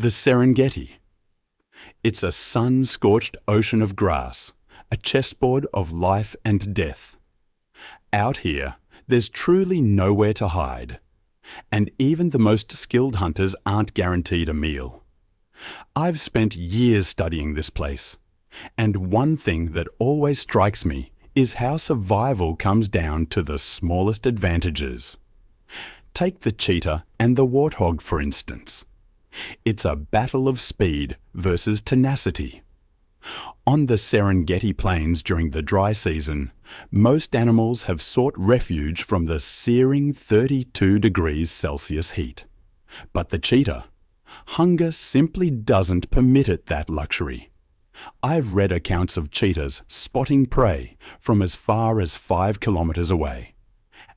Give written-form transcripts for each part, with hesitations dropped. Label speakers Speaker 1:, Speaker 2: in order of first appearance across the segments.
Speaker 1: The Serengeti. It's a sun-scorched ocean of grass, a chessboard of life and death. Out here, there's truly nowhere to hide, and even the most skilled hunters aren't guaranteed a meal. I've spent years studying this place, and one thing that always strikes me is how survival comes down to the smallest advantages. Take the cheetah and the warthog, for instance. It's a battle of speed versus tenacity. On the Serengeti plains during the dry season, most animals have sought refuge from the searing 32 degrees Celsius heat. But the cheetah, hunger simply doesn't permit it that luxury. I've read accounts of cheetahs spotting prey from as far as 5 kilometers away.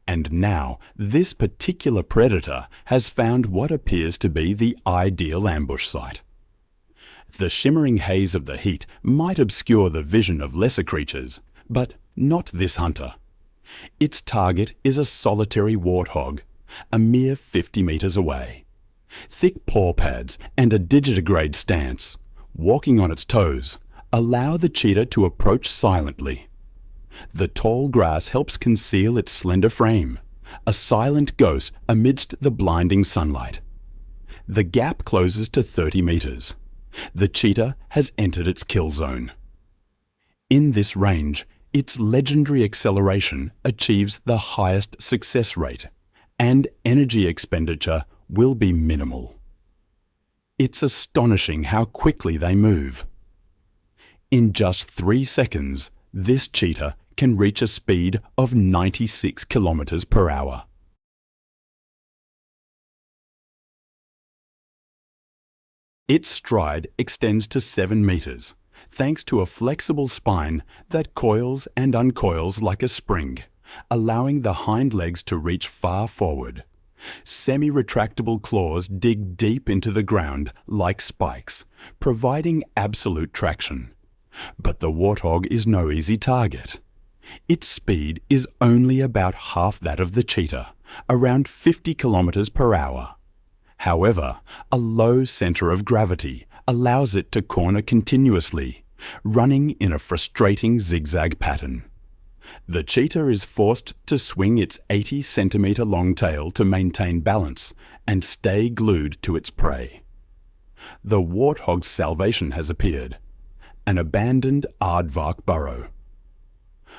Speaker 1: And now, this particular predator has found what appears to be the ideal ambush site. The shimmering haze of the heat might obscure the vision of lesser creatures, but not this hunter. Its target is a solitary warthog, a mere 50 meters away. Thick paw pads and a digitigrade stance, walking on its toes, allow the cheetah to approach silently. The tall grass helps conceal its slender frame, a silent ghost amidst the blinding sunlight. The gap closes to 30 meters. The cheetah has entered its kill zone. In this range, its legendary acceleration achieves the highest success rate, and energy expenditure will be minimal. It's astonishing how quickly they move. In just 3 seconds, this cheetah can reach a speed of 96 kilometers per hour. Its stride extends to 7 meters, thanks to a flexible spine that coils and uncoils like a spring, allowing the hind legs to reach far forward. Semi-retractable claws dig deep into the ground like spikes, providing absolute traction. But the warthog is no easy target. Its speed is only about half that of the cheetah, around 50 kilometers per hour. However, a low center of gravity allows it to corner continuously, running in a frustrating zigzag pattern. The cheetah is forced to swing its 80-centimeter long tail to maintain balance and stay glued to its prey. The warthog's salvation has appeared, an abandoned aardvark burrow.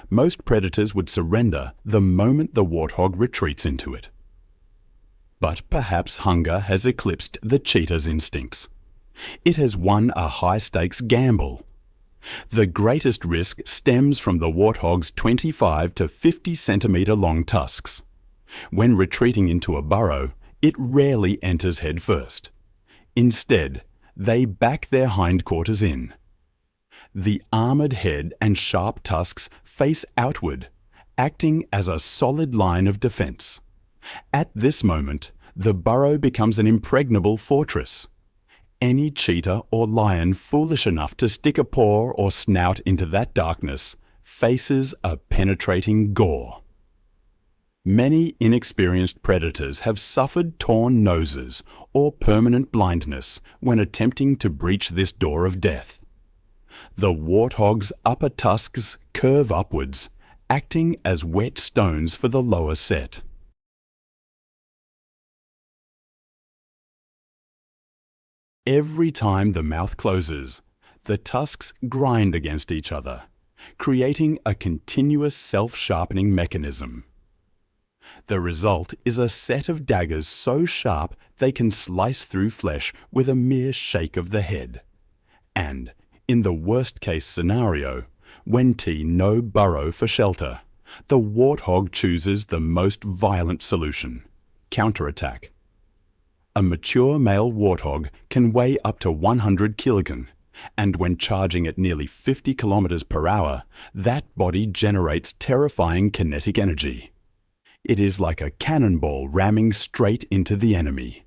Speaker 1: Most predators would surrender the moment the warthog retreats into it. But perhaps hunger has eclipsed the cheetah's instincts. It has won a high-stakes gamble. The greatest risk stems from the warthog's 25 to 50 centimeter long tusks. When retreating into a burrow, it rarely enters head first. Instead, they back their hindquarters in. The armored head and sharp tusks face outward, acting as a solid line of defense. At this moment, the burrow becomes an impregnable fortress. Any cheetah or lion foolish enough to stick a paw or snout into that darkness faces a penetrating gore. Many inexperienced predators have suffered torn noses or permanent blindness when attempting to breach this door of death. The warthog's upper tusks curve upwards, acting as wet stones for the lower set. Every time the mouth closes, the tusks grind against each other, creating a continuous self-sharpening mechanism. The result is a set of daggers so sharp they can slice through flesh with a mere shake of the head. And, in the worst-case scenario, when no burrow for shelter, the warthog chooses the most violent solution: counterattack. A mature male warthog can weigh up to 100 kilograms, and when charging at nearly 50 kilometers per hour, that body generates terrifying kinetic energy. It is like a cannonball ramming straight into the enemy.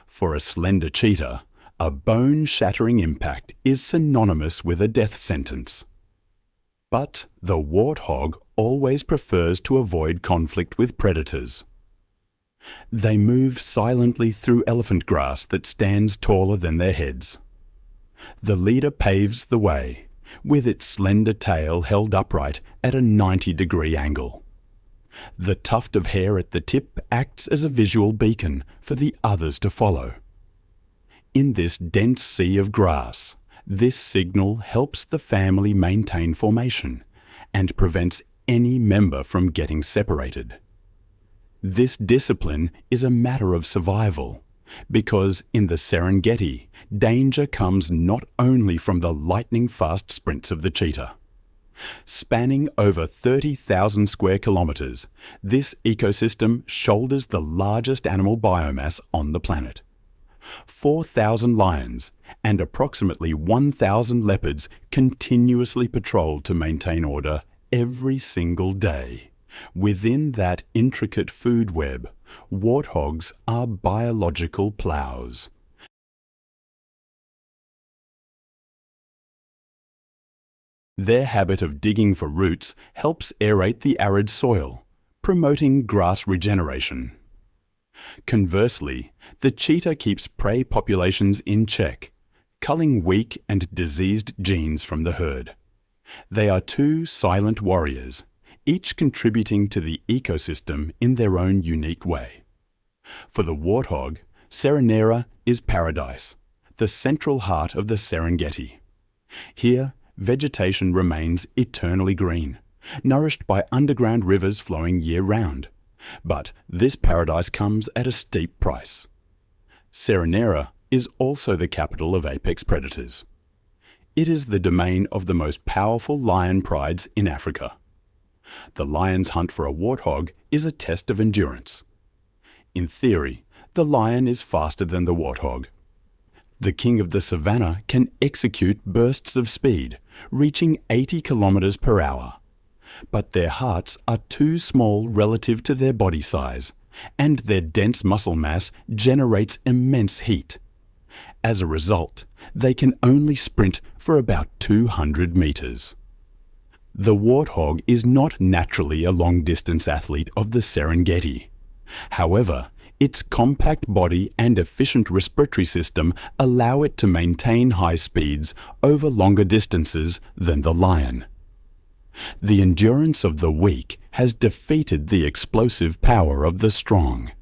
Speaker 1: For a slender cheetah, a bone-shattering impact is synonymous with a death sentence. But the warthog always prefers to avoid conflict with predators. They move silently through elephant grass that stands taller than their heads. The leader paves the way, with its slender tail held upright at a 90-degree angle. The tuft of hair at the tip acts as a visual beacon for the others to follow. In this dense sea of grass, this signal helps the family maintain formation and prevents any member from getting separated. This discipline is a matter of survival, because in the Serengeti, danger comes not only from the lightning-fast sprints of the cheetah. Spanning over 30,000 square kilometers, this ecosystem shoulders the largest animal biomass on the planet. 4,000 lions and approximately 1,000 leopards continuously patrol to maintain order every single day. Within that intricate food web, warthogs are biological plows. Their habit of digging for roots helps aerate the arid soil, promoting grass regeneration. Conversely, the cheetah keeps prey populations in check, culling weak and diseased genes from the herd. They are two silent warriors, each contributing to the ecosystem in their own unique way. For the warthog, Seronera is paradise, the central heart of the Serengeti. Here, vegetation remains eternally green, nourished by underground rivers flowing year-round. But this paradise comes at a steep price. Seronera is also the capital of apex predators. It is the domain of the most powerful lion prides in Africa. The lion's hunt for a warthog is a test of endurance. In theory, the lion is faster than the warthog. The king of the savannah can execute bursts of speed, reaching 80 kilometers per hour. But their hearts are too small relative to their body size, and their dense muscle mass generates immense heat. As a result, they can only sprint for about 200 meters. The warthog is not naturally a long-distance athlete of the Serengeti. However, its compact body and efficient respiratory system allow it to maintain high speeds over longer distances than the lion. The endurance of the weak has defeated the explosive power of the strong.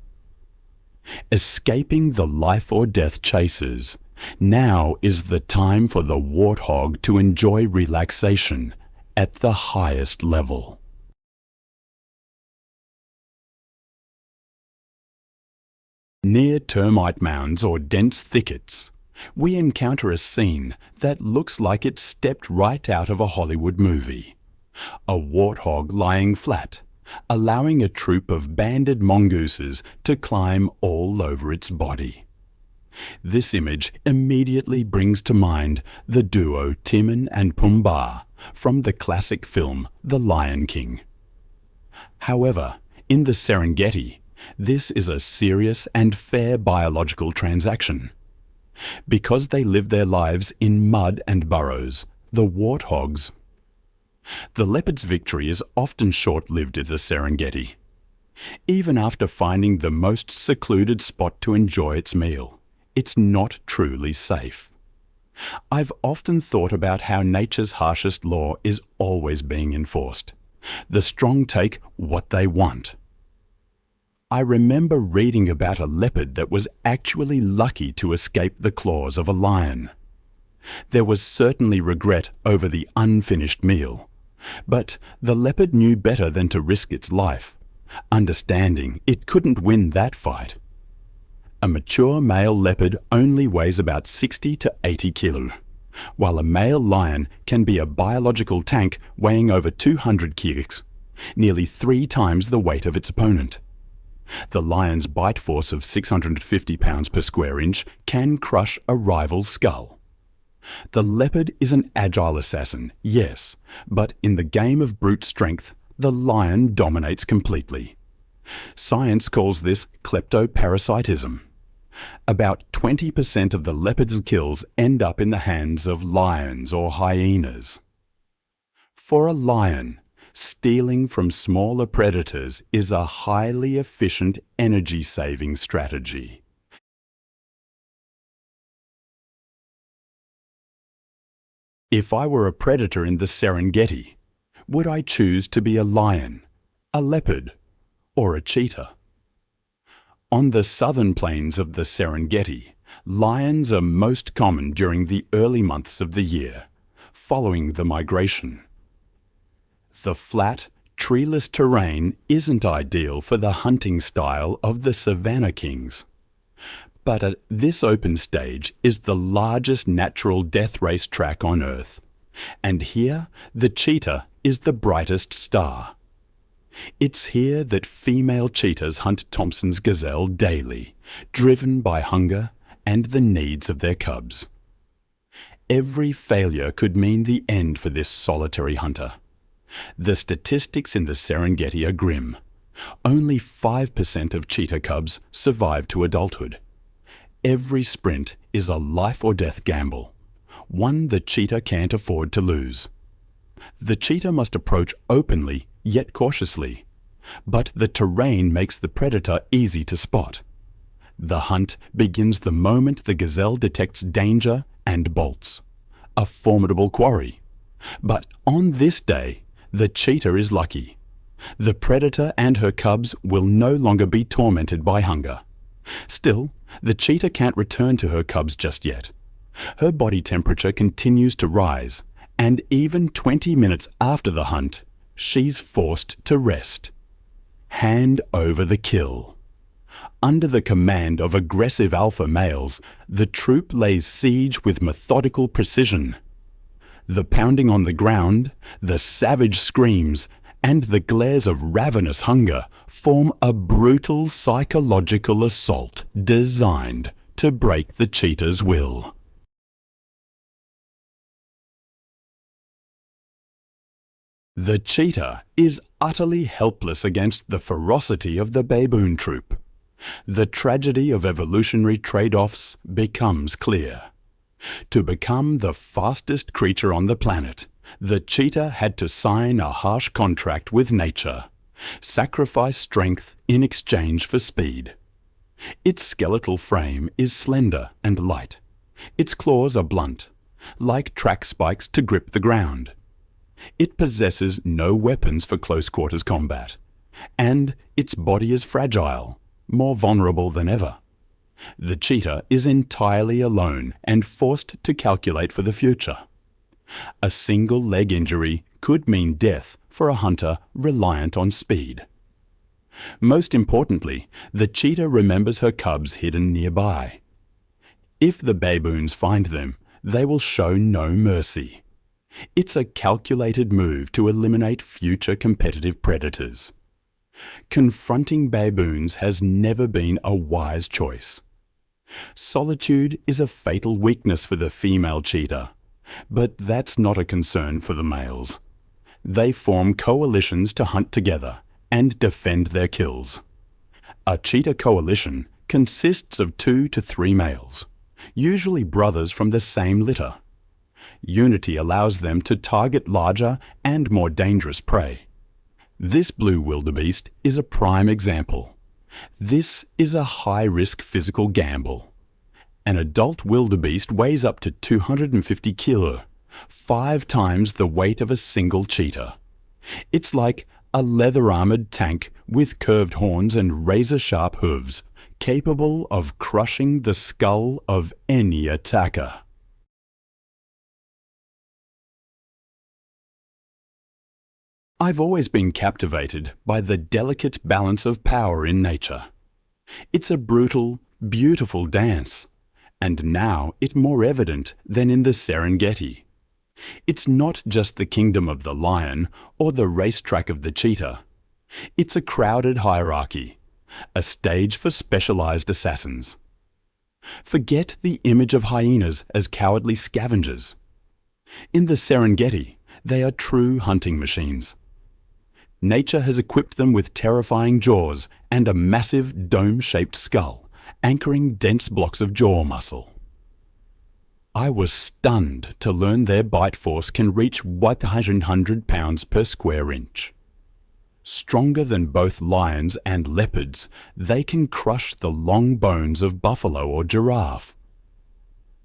Speaker 1: Escaping the life-or-death chases, now is the time for the warthog to enjoy relaxation at the highest level. Near termite mounds or dense thickets, we encounter a scene that looks like it stepped right out of a Hollywood movie. A warthog lying flat, allowing a troop of banded mongooses to climb all over its body. This image immediately brings to mind the duo Timon and Pumbaa from the classic film The Lion King. However, in the Serengeti, this is a serious and fair biological transaction. Because they live their lives in mud and burrows, the warthogs. The leopard's victory is often short-lived in the Serengeti. Even after finding the most secluded spot to enjoy its meal, it's not truly safe. I've often thought about how nature's harshest law is always being enforced. The strong take what they want. I remember reading about a leopard that was actually lucky to escape the claws of a lion. There was certainly regret over the unfinished meal, but the leopard knew better than to risk its life, understanding it couldn't win that fight. A mature male leopard only weighs about 60 to 80 kilos, while a male lion can be a biological tank weighing over 200 kilos, nearly 3 times the weight of its opponent. The lion's bite force of 650 pounds per square inch can crush a rival's skull. The leopard is an agile assassin, yes, but in the game of brute strength, the lion dominates completely. Science calls this kleptoparasitism. About 20% of the leopard's kills end up in the hands of lions or hyenas. For a lion, Stealing from smaller predators is a highly efficient energy-saving strategy. If I were a predator in the Serengeti, would I choose to be a lion, a leopard, or a cheetah? On the southern plains of the Serengeti, lions are most common during the early months of the year, following the migration. The flat, treeless terrain isn't ideal for the hunting style of the savanna kings. But at this open stage is the largest natural death race track on Earth, and here the cheetah is the brightest star. It's here that female cheetahs hunt Thompson's gazelle daily, driven by hunger and the needs of their cubs. Every failure could mean the end for this solitary hunter. The statistics in the Serengeti are grim. Only 5% of cheetah cubs survive to adulthood. Every sprint is a life or death gamble, one the cheetah can't afford to lose. The cheetah must approach openly yet cautiously, but the terrain makes the predator easy to spot. The hunt begins the moment the gazelle detects danger and bolts. A formidable quarry. But on this day, the cheetah is lucky. The predator and her cubs will no longer be tormented by hunger. Still, the cheetah can't return to her cubs just yet. Her body temperature continues to rise, and even 20 minutes after the hunt, she's forced to rest. Hand over the kill. Under the command of aggressive alpha males, the troop lays siege with methodical precision. The pounding on the ground, the savage screams, and the glares of ravenous hunger form a brutal psychological assault designed to break the cheetah's will. The cheetah is utterly helpless against the ferocity of the baboon troop. The tragedy of evolutionary trade-offs becomes clear. To become the fastest creature on the planet, the cheetah had to sign a harsh contract with nature, sacrifice strength in exchange for speed. Its skeletal frame is slender and light. Its claws are blunt, like track spikes to grip the ground. It possesses no weapons for close-quarters combat, and its body is fragile, more vulnerable than ever. The cheetah is entirely alone and forced to calculate for the future. A single leg injury could mean death for a hunter reliant on speed. Most importantly, the cheetah remembers her cubs hidden nearby. If the baboons find them, they will show no mercy. It's a calculated move to eliminate future competitive predators. Confronting baboons has never been a wise choice. Solitude is a fatal weakness for the female cheetah, but that's not a concern for the males. They form coalitions to hunt together and defend their kills. A cheetah coalition consists of 2 to 3 males, usually brothers from the same litter. Unity allows them to target larger and more dangerous prey. This blue wildebeest is a prime example. This is a high-risk physical gamble. An adult wildebeest weighs up to 250 kilo, 5 times the weight of a single cheetah. It's like a leather-armored tank with curved horns and razor-sharp hooves, capable of crushing the skull of any attacker. I've always been captivated by the delicate balance of power in nature. It's a brutal, beautiful dance, and now it's more evident than in the Serengeti. It's not just the kingdom of the lion or the racetrack of the cheetah. It's a crowded hierarchy, a stage for specialized assassins. Forget the image of hyenas as cowardly scavengers. In the Serengeti, they are true hunting machines. Nature has equipped them with terrifying jaws and a massive dome-shaped skull, anchoring dense blocks of jaw muscle. I was stunned to learn their bite force can reach 100 pounds per square inch. Stronger than both lions and leopards, they can crush the long bones of buffalo or giraffe.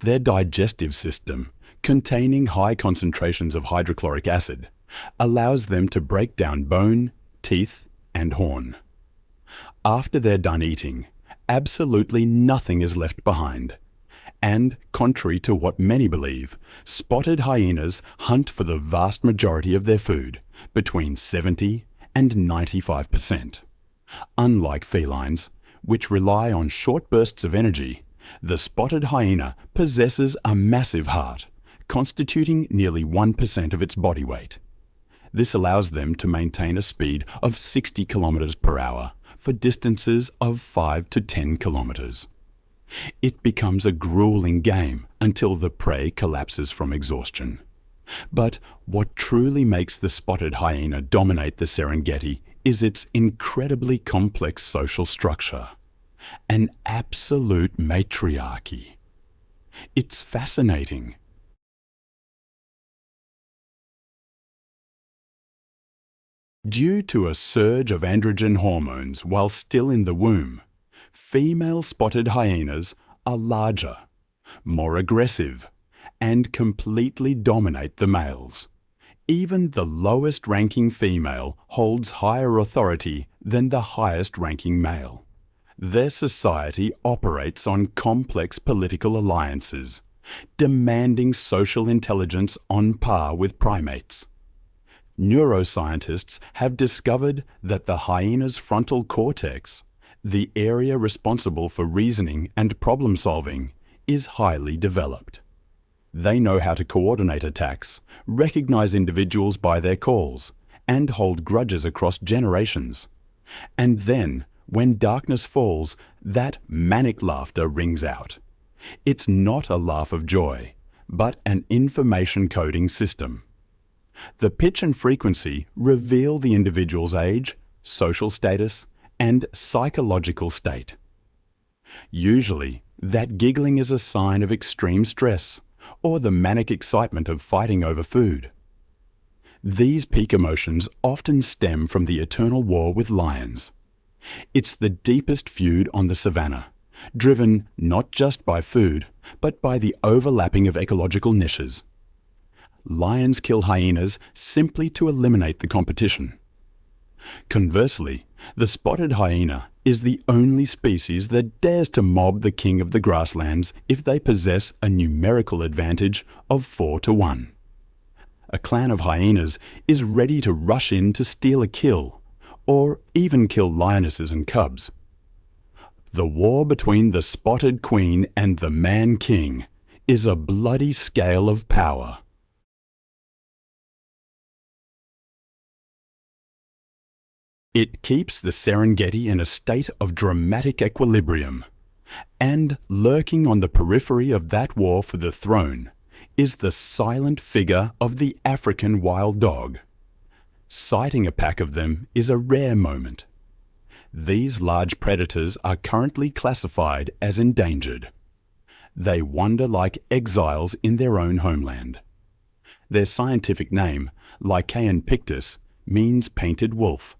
Speaker 1: Their digestive system, containing high concentrations of hydrochloric acid, allows them to break down bone, teeth, and horn. After they're done eating, absolutely nothing is left behind. And, contrary to what many believe, spotted hyenas hunt for the vast majority of their food, between 70 and 95%. Unlike felines, which rely on short bursts of energy, the spotted hyena possesses a massive heart, constituting nearly 1% of its body weight. This allows them to maintain a speed of 60 kilometers per hour for distances of 5 to 10 kilometers. It becomes a grueling game until the prey collapses from exhaustion. But what truly makes the spotted hyena dominate the Serengeti is its incredibly complex social structure. An absolute matriarchy. It's fascinating. Due to a surge of androgen hormones while still in the womb, female spotted hyenas are larger, more aggressive, and completely dominate the males. Even the lowest-ranking female holds higher authority than the highest-ranking male. Their society operates on complex political alliances, demanding social intelligence on par with primates. Neuroscientists have discovered that the hyena's frontal cortex, the area responsible for reasoning and problem-solving, is highly developed. They know how to coordinate attacks, recognize individuals by their calls, and hold grudges across generations. And then, when darkness falls, that manic laughter rings out. It's not a laugh of joy, but an information coding system. The pitch and frequency reveal the individual's age, social status, and psychological state. Usually, that giggling is a sign of extreme stress or the manic excitement of fighting over food. These peak emotions often stem from the eternal war with lions. It's the deepest feud on the savannah, driven not just by food, but by the overlapping of ecological niches. Lions kill hyenas simply to eliminate the competition. Conversely, the spotted hyena is the only species that dares to mob the king of the grasslands if they possess a numerical advantage of 4 to 1. A clan of hyenas is ready to rush in to steal a kill, or even kill lionesses and cubs. The war between the spotted queen and the man-king is a bloody scale of power. It keeps the Serengeti in a state of dramatic equilibrium. And lurking on the periphery of that war for the throne is the silent figure of the African wild dog. Sighting a pack of them is a rare moment. These large predators are currently classified as endangered. They wander like exiles in their own homeland. Their scientific name, Lycaon pictus, means painted wolf,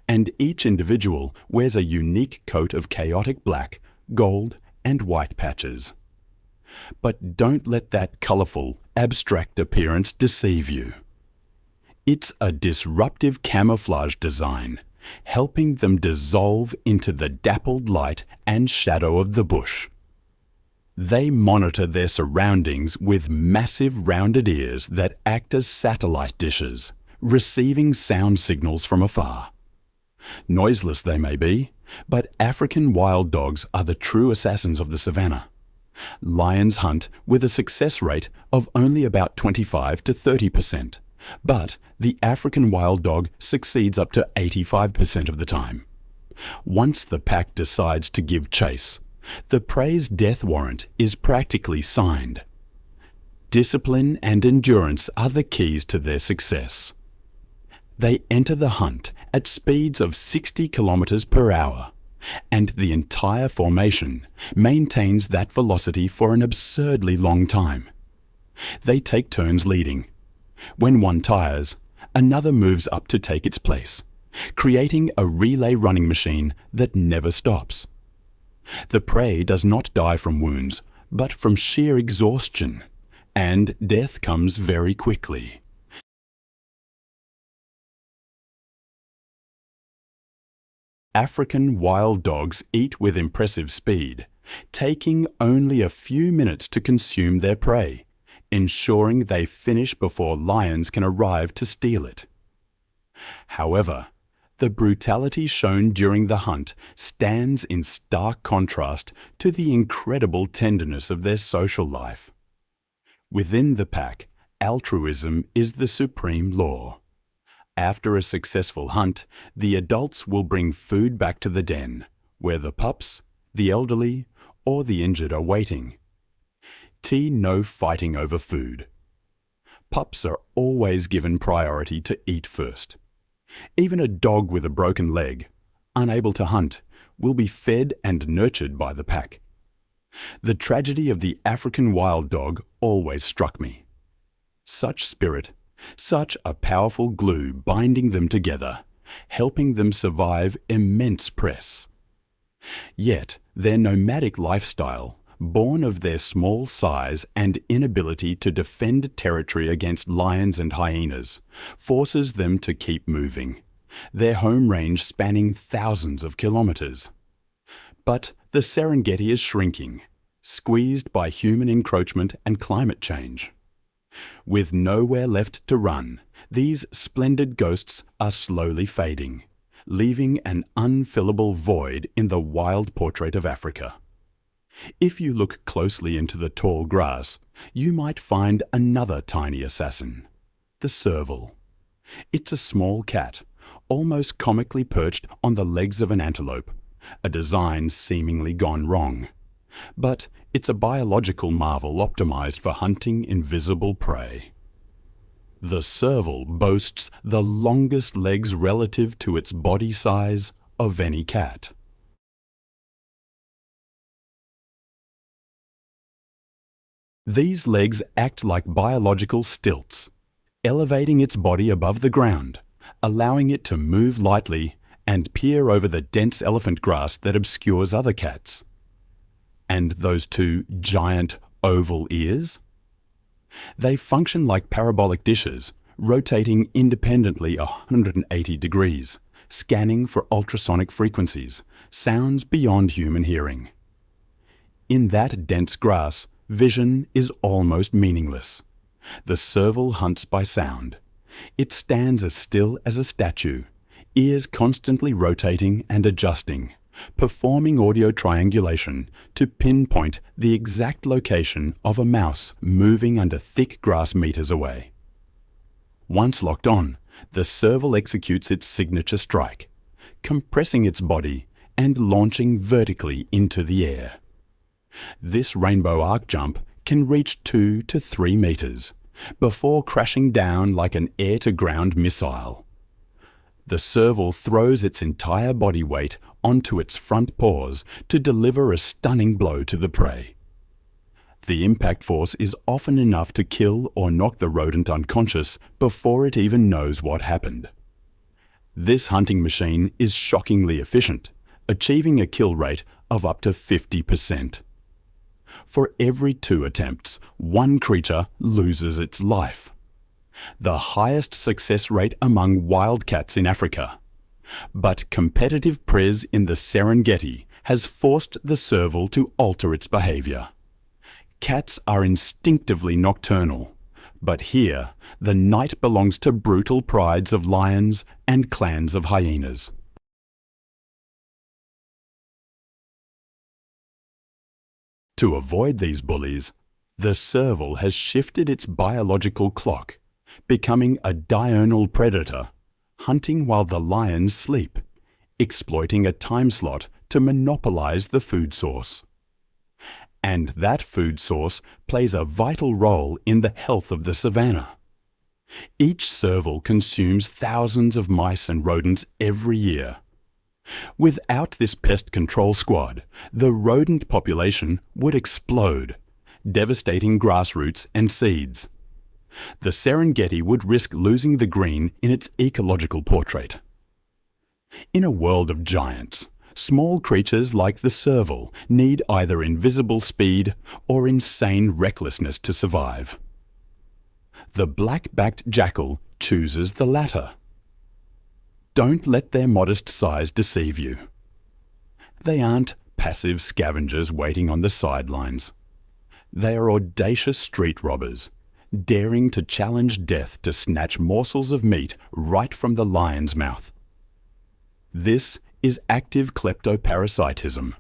Speaker 1: and each individual wears a unique coat of chaotic black, gold, and white patches. But don't let that colourful, abstract appearance deceive you. It's a disruptive camouflage design, helping them dissolve into the dappled light and shadow of the bush. They monitor their surroundings with massive rounded ears that act as satellite dishes, receiving sound signals from afar. Noiseless they may be, but African wild dogs are the true assassins of the savannah. Lions hunt with a success rate of only about 25 to 30%, but the African wild dog succeeds up to 85% of the time. Once the pack decides to give chase, the prey's death warrant is practically signed. Discipline and endurance are the keys to their success. They enter the hunt at speeds of 60 kilometers per hour, and the entire formation maintains that velocity for an absurdly long time, They take turns leading. When one tires, another moves up to take its place, creating a relay running machine that never stops. The prey does not die from wounds, but from sheer exhaustion, and death comes very quickly. African wild dogs eat with impressive speed, taking only a few minutes to consume their prey, ensuring they finish before lions can arrive to steal it. However, the brutality shown during the hunt stands in stark contrast to the incredible tenderness of their social life. Within the pack, altruism is the supreme law. After a successful hunt, the adults will bring food back to the den, where the pups, the elderly, or the injured are waiting. No fighting over food. Pups are always given priority to eat first. Even a dog with a broken leg, unable to hunt, will be fed and nurtured by the pack. The tragedy of the African wild dog always struck me. Such spirit, such a powerful glue binding them together, helping them survive immense press. Yet their nomadic lifestyle, born of their small size and inability to defend territory against lions and hyenas, forces them to keep moving, their home range spanning thousands of kilometers. But the Serengeti is shrinking, squeezed by human encroachment and climate change. With nowhere left to run, these splendid ghosts are slowly fading, leaving an unfillable void in the wild portrait of Africa. If you look closely into the tall grass, you might find another tiny assassin, the serval. It's a small cat, almost comically perched on the legs of an antelope, a design seemingly gone wrong. But it's a biological marvel optimized for hunting invisible prey. The serval boasts the longest legs relative to its body size of any cat. These legs act like biological stilts, elevating its body above the ground, allowing it to move lightly and peer over the dense elephant grass that obscures other cats. And those two giant oval ears? They function like parabolic dishes, rotating independently 180 degrees, scanning for ultrasonic frequencies, sounds beyond human hearing. In that dense grass, vision is almost meaningless. The serval hunts by sound. It stands as still as a statue, ears constantly rotating and adjusting, performing audio triangulation to pinpoint the exact location of a mouse moving under thick grass meters away. Once locked on, the serval executes its signature strike, compressing its body and launching vertically into the air. This rainbow arc jump can reach 2 to 3 meters, before crashing down like an air-to-ground missile. The serval throws its entire body weight onto its front paws to deliver a stunning blow to the prey. The impact force is often enough to kill or knock the rodent unconscious before it even knows what happened. This hunting machine is shockingly efficient, achieving a kill rate of up to 50%. For every 2 attempts, one creature loses its life. The highest success rate among wildcats in Africa. But competitive prez in the Serengeti has forced the serval to alter its behavior. Cats are instinctively nocturnal, but here the night belongs to brutal prides of lions and clans of hyenas. To avoid these bullies, the serval has shifted its biological clock, becoming a diurnal predator, hunting while the lions sleep, exploiting a time slot to monopolize the food source. And that food source plays a vital role in the health of the savanna. Each serval consumes thousands of mice and rodents every year. Without this pest control squad, the rodent population would explode, devastating grassroots and seeds. The Serengeti would risk losing the green in its ecological portrait. In a world of giants, small creatures like the serval need either invisible speed or insane recklessness to survive. The black-backed jackal chooses the latter. Don't let their modest size deceive you. They aren't passive scavengers waiting on the sidelines. They are audacious street robbers, daring to challenge death to snatch morsels of meat right from the lion's mouth. This is active kleptoparasitism.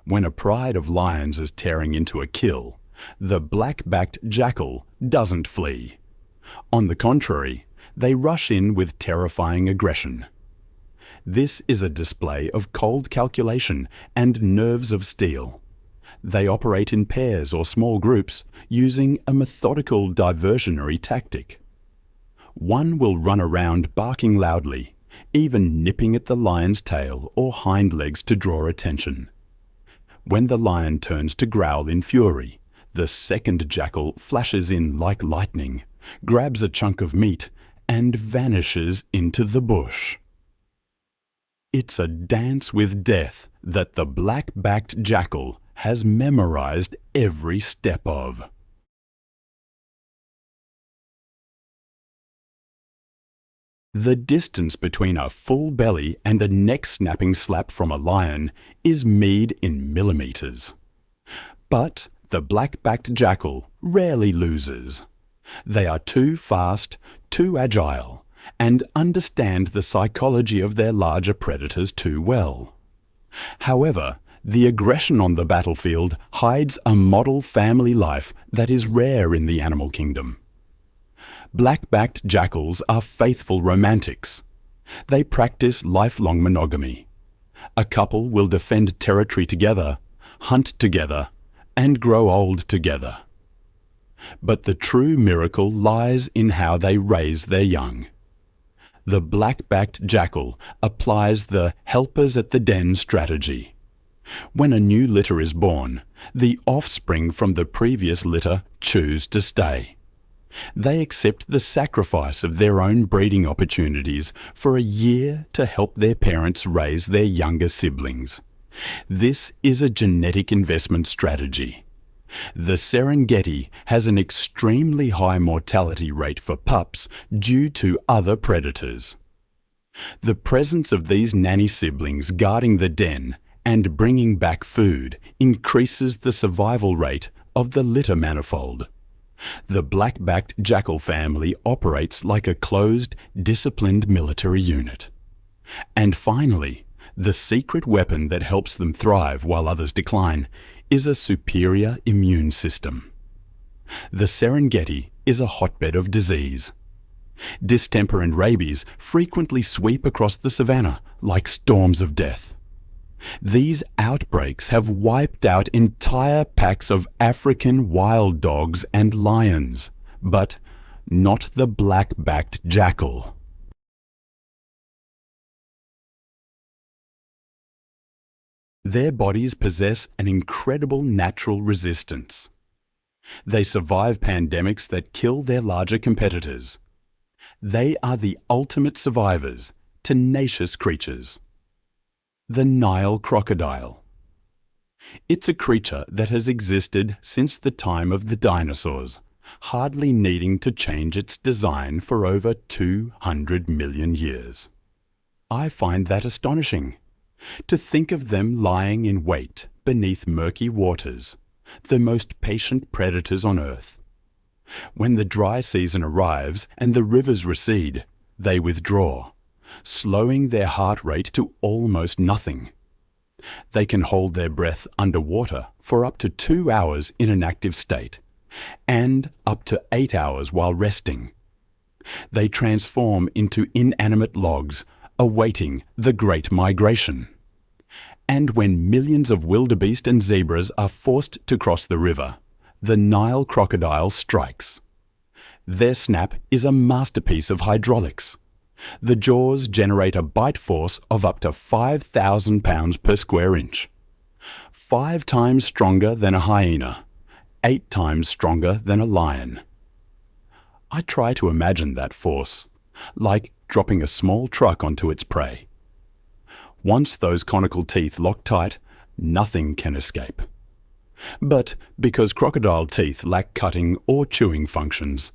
Speaker 1: When a pride of lions is tearing into a kill, the black-backed jackal doesn't flee. On the contrary, they rush in with terrifying aggression. This is a display of cold calculation and nerves of steel. They operate in pairs or small groups using a methodical diversionary tactic. One will run around barking loudly, even nipping at the lion's tail or hind legs to draw attention. When the lion turns to growl in fury, the second jackal flashes in like lightning, grabs a chunk of meat, and vanishes into the bush. It's a dance with death that the black-backed jackal has memorized every step of. The distance between a full belly and a neck-snapping slap from a lion is measured in millimeters. But the black-backed jackal rarely loses. They are too fast, too agile, and understand the psychology of their larger predators too well. However, the aggression on the battlefield hides a model family life that is rare in the animal kingdom. Black-backed jackals are faithful romantics. They practice lifelong monogamy. A couple will defend territory together, hunt together, and grow old together. But the true miracle lies in how they raise their young. The black-backed jackal applies the helpers at the den strategy. When a new litter is born, the offspring from the previous litter choose to stay. They accept the sacrifice of their own breeding opportunities for a year to help their parents raise their younger siblings. This is a genetic investment strategy. The Serengeti has an extremely high mortality rate for pups due to other predators. The presence of these nanny siblings guarding the den and bringing back food increases the survival rate of the litter manifold. The black-backed jackal family operates like a closed, disciplined military unit. And finally, the secret weapon that helps them thrive while others decline is a superior immune system. The Serengeti is a hotbed of disease. Distemper and rabies frequently sweep across the savannah like storms of death. These outbreaks have wiped out entire packs of African wild dogs and lions, but not the black-backed jackal. Their bodies possess an incredible natural resistance. They survive pandemics that kill their larger competitors. They are the ultimate survivors, tenacious creatures. The Nile crocodile. It's a creature that has existed since the time of the dinosaurs, hardly needing to change its design for over 200 million years. I find that astonishing. To think of them lying in wait beneath murky waters, the most patient predators on Earth. When the dry season arrives and the rivers recede, they withdraw, slowing their heart rate to almost nothing. They can hold their breath underwater for up to 2 hours in an active state, and up to 8 hours while resting. They transform into inanimate logs, awaiting the Great Migration. And when millions of wildebeest and zebras are forced to cross the river, the Nile crocodile strikes. Their snap is a masterpiece of hydraulics. The jaws generate a bite force of up to 5,000 pounds per square inch, 5 times stronger than a hyena, 8 times stronger than a lion. I try to imagine that force, like dropping a small truck onto its prey. Once those conical teeth lock tight, nothing can escape. But because crocodile teeth lack cutting or chewing functions,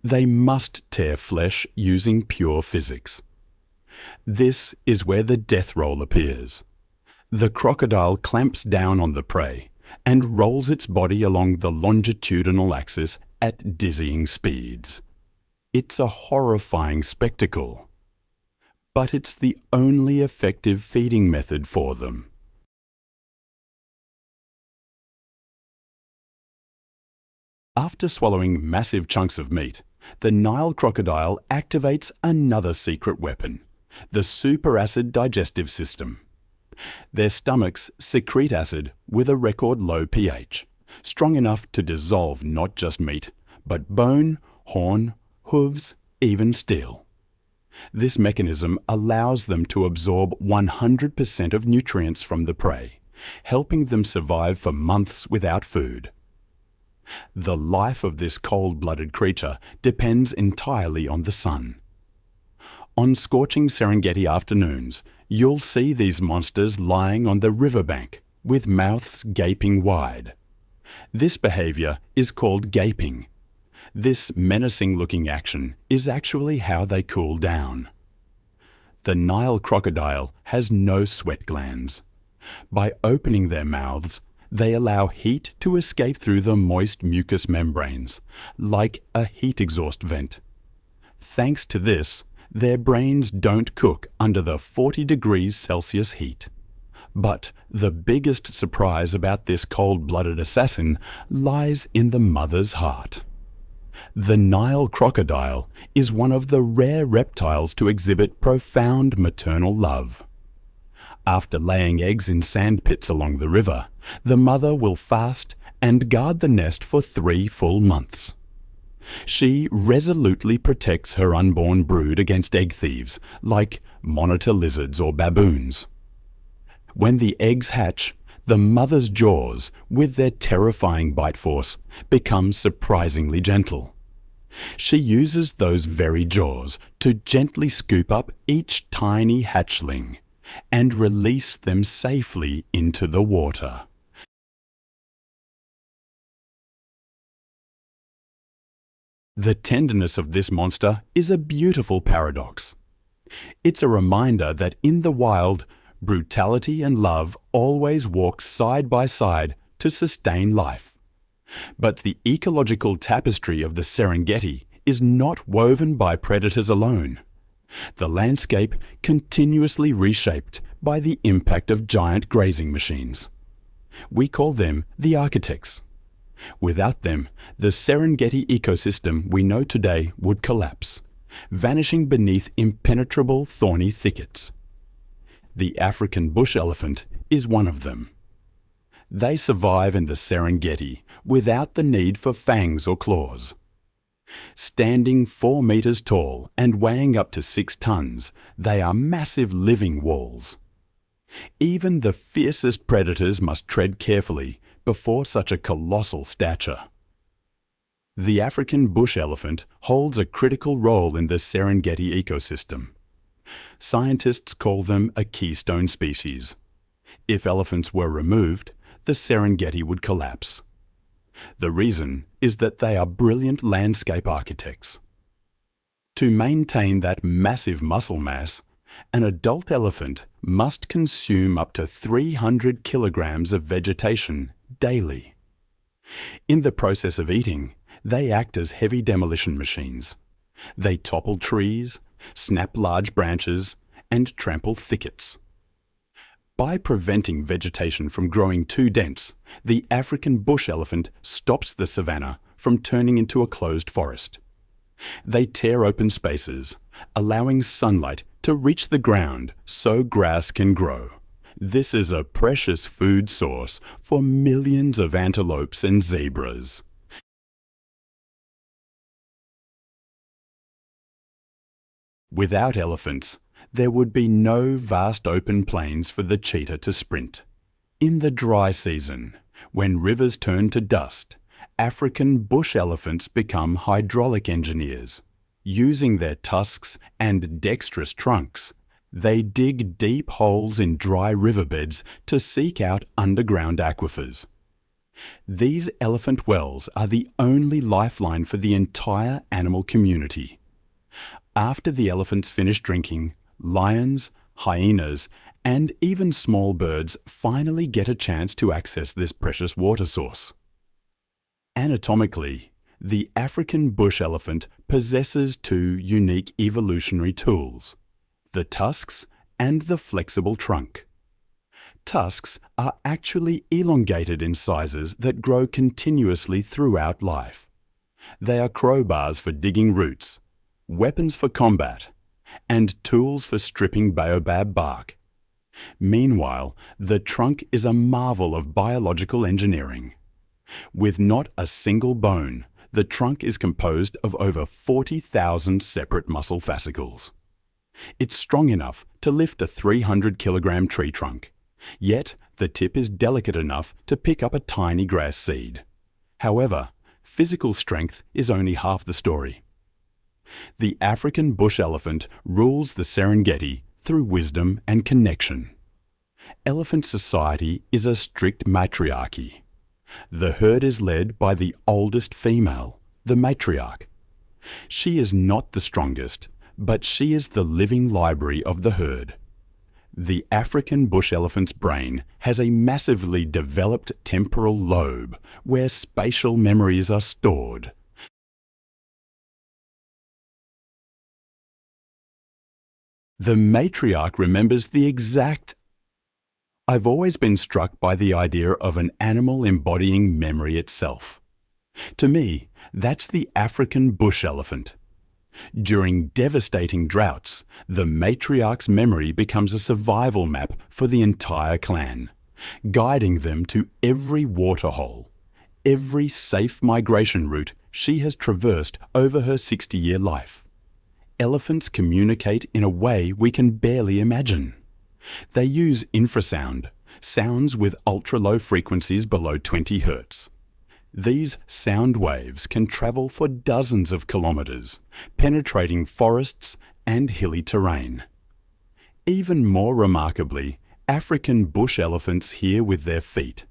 Speaker 1: they must tear flesh using pure physics. This is where the death roll appears. The crocodile clamps down on the prey and rolls its body along the longitudinal axis at dizzying speeds. It's a horrifying spectacle. But it's the only effective feeding method for them. After swallowing massive chunks of meat, the Nile crocodile activates another secret weapon, the superacid digestive system. Their stomachs secrete acid with a record low pH, strong enough to dissolve not just meat, but bone, horn, hooves, even steel. This mechanism allows them to absorb 100% of nutrients from the prey, helping them survive for months without food. The life of this cold-blooded creature depends entirely on the sun. On scorching Serengeti afternoons, you'll see these monsters lying on the riverbank with mouths gaping wide. This behavior is called gaping. This menacing-looking action is actually how they cool down. The Nile crocodile has no sweat glands. By opening their mouths, they allow heat to escape through the moist mucous membranes, like a heat exhaust vent. Thanks to this, their brains don't cook under the 40 degrees Celsius heat. But the biggest surprise about this cold-blooded assassin lies in the mother's heart. The Nile crocodile is one of the rare reptiles to exhibit profound maternal love. After laying eggs in sand pits along the river, the mother will fast and guard the nest for 3 full months. She resolutely protects her unborn brood against egg thieves, like monitor lizards or baboons. When the eggs hatch, the mother's jaws, with their terrifying bite force, become surprisingly gentle. She uses those very jaws to gently scoop up each tiny hatchling and release them safely into the water. The tenderness of this monster is a beautiful paradox. It's a reminder that in the wild, brutality and love always walk side by side to sustain life. But the ecological tapestry of the Serengeti is not woven by predators alone. The landscape continuously reshaped by the impact of giant grazing machines. We call them the architects. Without them, the Serengeti ecosystem we know today would collapse, vanishing beneath impenetrable thorny thickets. The African bush elephant is one of them. They survive in the Serengeti without the need for fangs or claws. Standing 4 meters tall and weighing up to 6 tons, they are massive living walls. Even the fiercest predators must tread carefully before such a colossal stature. The African bush elephant holds a critical role in the Serengeti ecosystem. Scientists call them a keystone species. If elephants were removed, the Serengeti would collapse. The reason is that they are brilliant landscape architects. To maintain that massive muscle mass, an adult elephant must consume up to 300 kilograms of vegetation daily. In the process of eating, they act as heavy demolition machines. They topple trees, snap large branches, and trample thickets. By preventing vegetation from growing too dense, the African bush elephant stops the savanna from turning into a closed forest. They tear open spaces, allowing sunlight to reach the ground so grass can grow. This is a precious food source for millions of antelopes and zebras. Without elephants, there would be no vast open plains for the cheetah to sprint. In the dry season, when rivers turn to dust African bush elephants become hydraulic engineers. Using their tusks and dexterous trunks, they dig deep holes in dry riverbeds to seek out underground aquifers. These elephant wells are the only lifeline for the entire animal community. After the elephants finish drinking, lions, hyenas, and even small birds finally get a chance to access this precious water source. Anatomically, the African bush elephant possesses two unique evolutionary tools: the tusks and the flexible trunk. Tusks are actually elongated in sizes that grow continuously throughout life. They are crowbars for digging roots, weapons for combat, and tools for stripping baobab bark. Meanwhile, the trunk is a marvel of biological engineering. With not a single bone, the trunk is composed of over 40,000 separate muscle fascicles. It's strong enough to lift a 300-kilogram tree trunk, yet the tip is delicate enough to pick up a tiny grass seed. However, physical strength is only half the story. The African bush elephant rules the Serengeti through wisdom and connection. Elephant society is a strict matriarchy. The herd is led by the oldest female, the matriarch. She is not the strongest, but she is the living library of the herd. The African bush elephant's brain has a massively developed temporal lobe where spatial memories are stored. The matriarch remembers the exact... I've always been struck by the idea of an animal embodying memory itself. To me, that's the African bush elephant. During devastating droughts, the matriarch's memory becomes a survival map for the entire clan, guiding them to every waterhole, every safe migration route she has traversed over her 60-year life. Elephants communicate in a way we can barely imagine. They use infrasound, sounds with ultra-low frequencies below 20 Hz. These sound waves can travel for dozens of kilometers, penetrating forests and hilly terrain. Even more remarkably, African bush elephants hear with their feet.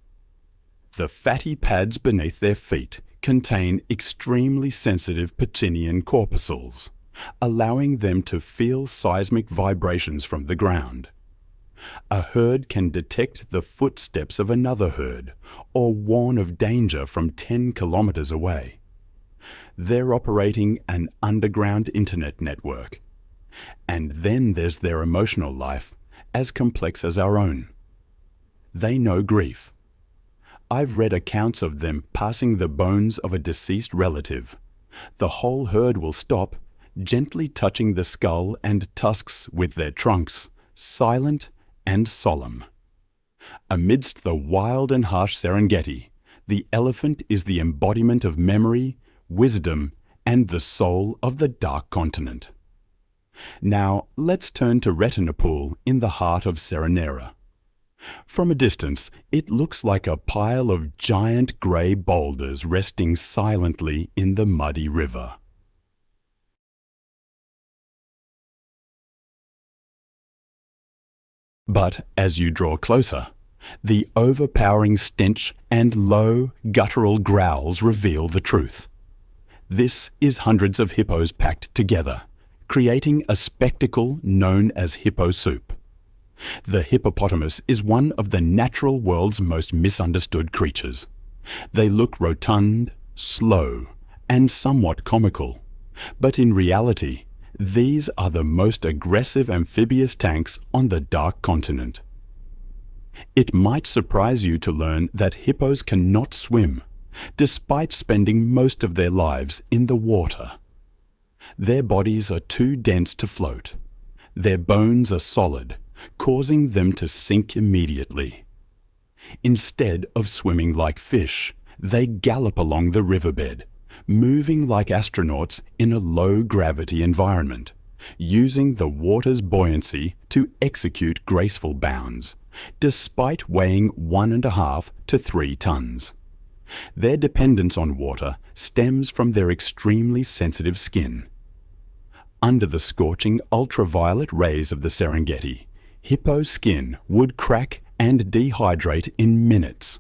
Speaker 1: The fatty pads beneath their feet contain extremely sensitive Pacinian corpuscles, allowing them to feel seismic vibrations from the ground. A herd can detect the footsteps of another herd or warn of danger from 10 kilometers away. They're operating an underground internet network. And then there's their emotional life, as complex as our own. They know grief. I've read accounts of them passing the bones of a deceased relative. The whole herd will stop, gently touching the skull and tusks with their trunks, silent and solemn. Amidst the wild and harsh Serengeti, the elephant is the embodiment of memory, wisdom, and the soul of the Dark Continent. Now, let's turn to Retinapool in the heart of Seronera. From a distance, it looks like a pile of giant grey boulders resting silently in the muddy river. But as you draw closer, the overpowering stench and low, guttural growls reveal the truth. This is hundreds of hippos packed together, creating a spectacle known as hippo soup. The hippopotamus is one of the natural world's most misunderstood creatures. They look rotund, slow, and somewhat comical, but in reality, these are the most aggressive amphibious tanks on the Dark Continent. It might surprise you to learn that hippos cannot swim, despite spending most of their lives in the water. Their bodies are too dense to float. Their bones are solid, causing them to sink immediately. Instead of swimming like fish, they gallop along the riverbed, moving like astronauts in a low-gravity environment, using the water's buoyancy to execute graceful bounds, despite weighing 1.5 to 3 tons. Their dependence on water stems from their extremely sensitive skin. Under the scorching ultraviolet rays of the Serengeti, hippo skin would crack and dehydrate in minutes.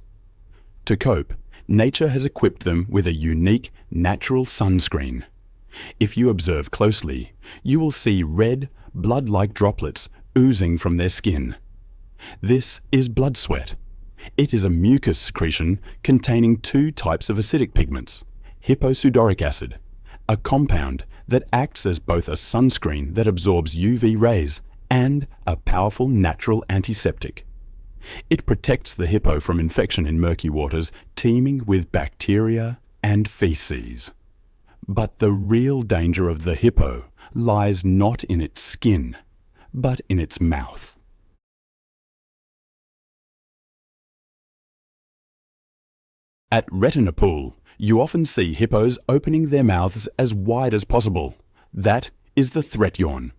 Speaker 1: To cope, nature has equipped them with a unique natural sunscreen. If you observe closely, you will see red, blood-like droplets oozing from their skin. This is blood sweat. It is a mucus secretion containing two types of acidic pigments, hipposudoric acid, a compound that acts as both a sunscreen that absorbs UV rays and a powerful natural antiseptic. It protects the hippo from infection in murky waters teeming with bacteria and feces. But the real danger of the hippo lies not in its skin, but in its mouth. At Retinapool, you often see hippos opening their mouths as wide as possible. That is the threat yawn.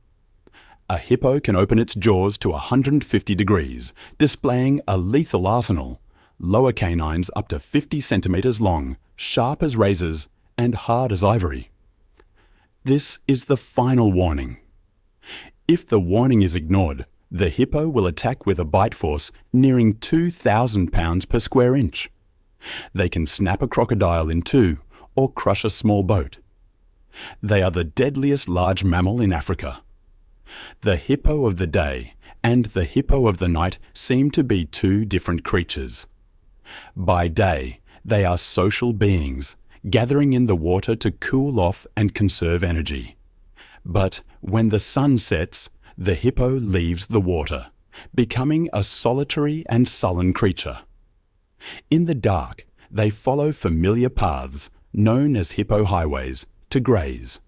Speaker 1: A hippo can open its jaws to 150 degrees, displaying a lethal arsenal. Lower canines up to 50 centimeters long, sharp as razors, and hard as ivory. This is the final warning. If the warning is ignored, the hippo will attack with a bite force nearing 2,000 pounds per square inch. They can snap a crocodile in two or crush a small boat. They are the deadliest large mammal in Africa. The hippo of the day and the hippo of the night seem to be two different creatures. By day, they are social beings, gathering in the water to cool off and conserve energy. But when the sun sets, the hippo leaves the water, becoming a solitary and sullen creature. In the dark, they follow familiar paths, known as hippo highways, to graze.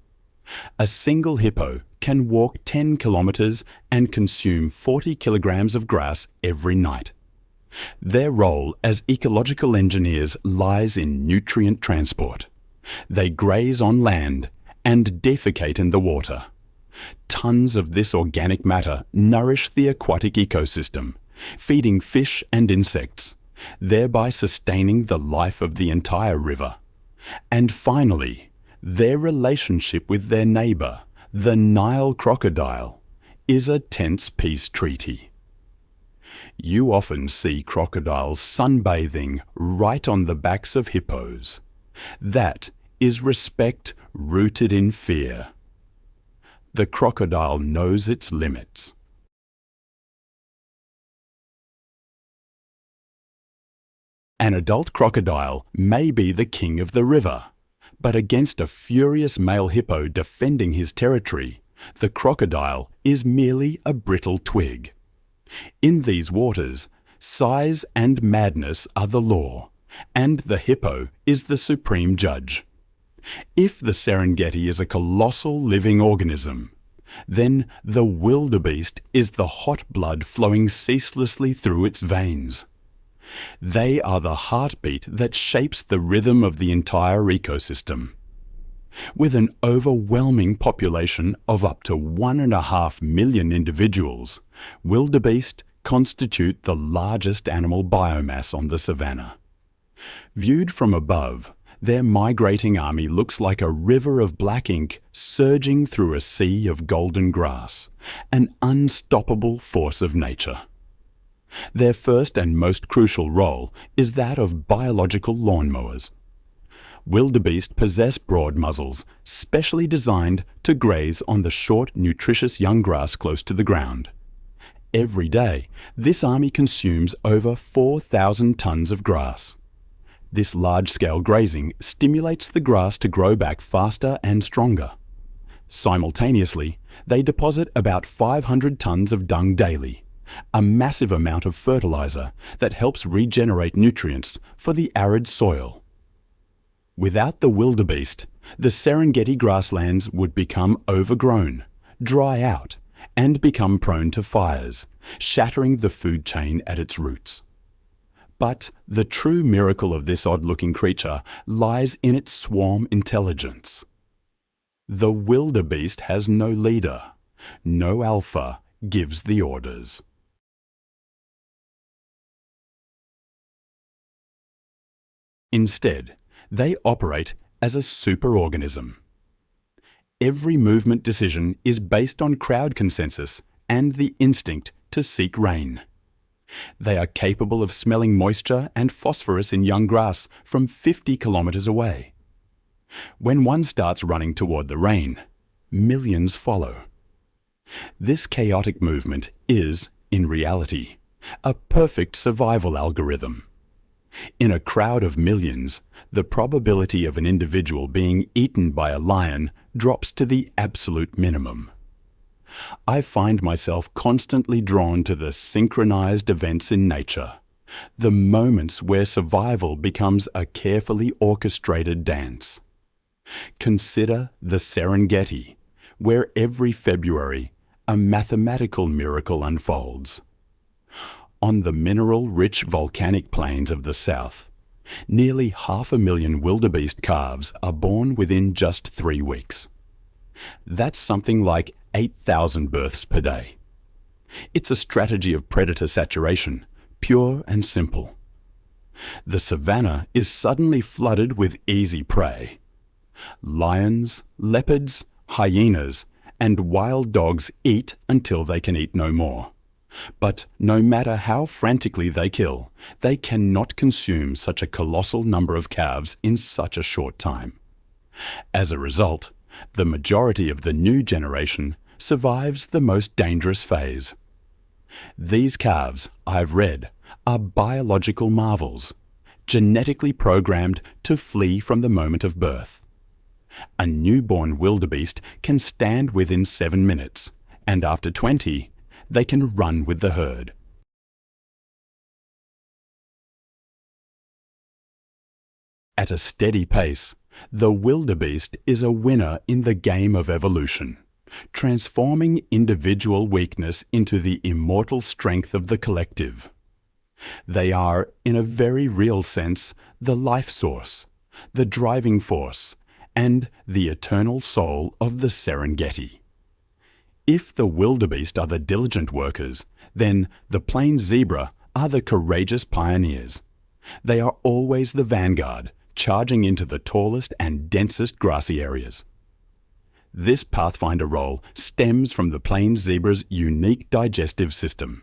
Speaker 1: A single hippo can walk 10 kilometers and consume 40 kilograms of grass every night. Their role as ecological engineers lies in nutrient transport. They graze on land and defecate in the water. Tons of this organic matter nourish the aquatic ecosystem, feeding fish and insects, thereby sustaining the life of the entire river. And finally, their relationship with their neighbor, the Nile crocodile, is a tense peace treaty. You often see crocodiles sunbathing right on the backs of hippos. That is respect rooted in fear. The crocodile knows its limits. An adult crocodile may be the king of the river, but against a furious male hippo defending his territory, the crocodile is merely a brittle twig. In these waters, size and madness are the law, and the hippo is the supreme judge. If the Serengeti is a colossal living organism, then the wildebeest is the hot blood flowing ceaselessly through its veins. They are the heartbeat that shapes the rhythm of the entire ecosystem. With an overwhelming population of up to 1.5 million individuals, wildebeest constitute the largest animal biomass on the savanna. Viewed from above, their migrating army looks like a river of black ink surging through a sea of golden grass, an unstoppable force of nature. Their first and most crucial role is that of biological lawnmowers. Wildebeest possess broad muzzles, specially designed to graze on the short, nutritious young grass close to the ground. Every day, this army consumes over 4,000 tons of grass. This large-scale grazing stimulates the grass to grow back faster and stronger. Simultaneously, they deposit about 500 tons of dung daily, a massive amount of fertilizer that helps regenerate nutrients for the arid soil. Without the wildebeest, the Serengeti grasslands would become overgrown, dry out, and become prone to fires, shattering the food chain at its roots. But the true miracle of this odd-looking creature lies in its swarm intelligence. The wildebeest has no leader. No alpha gives the orders. Instead, they operate as a superorganism. Every movement decision is based on crowd consensus and the instinct to seek rain. They are capable of smelling moisture and phosphorus in young grass from 50 kilometers away. When one starts running toward the rain, millions follow. This chaotic movement is, in reality, a perfect survival algorithm. In a crowd of millions, the probability of an individual being eaten by a lion drops to the absolute minimum. I find myself constantly drawn to the synchronized events in nature, the moments where survival becomes a carefully orchestrated dance. Consider the Serengeti, where every February a mathematical miracle unfolds. On the mineral-rich volcanic plains of the south, nearly 500,000 wildebeest calves are born within just 3 weeks. That's something like 8,000 births per day. It's a strategy of predator saturation, pure and simple. The savannah is suddenly flooded with easy prey. Lions, leopards, hyenas, and wild dogs eat until they can eat no more. But no matter how frantically they kill, they cannot consume such a colossal number of calves in such a short time. As a result, the majority of the new generation survives the most dangerous phase. These calves, I've read, are biological marvels, genetically programmed to flee from the moment of birth. A newborn wildebeest can stand within 7 minutes, and after 20, they can run with the herd. At a steady pace, the wildebeest is a winner in the game of evolution, transforming individual weakness into the immortal strength of the collective. They are, in a very real sense, the life source, the driving force, and the eternal soul of the Serengeti. If the wildebeest are the diligent workers, then the plains zebra are the courageous pioneers. They are always the vanguard, charging into the tallest and densest grassy areas. This pathfinder role stems from the plains zebra's unique digestive system.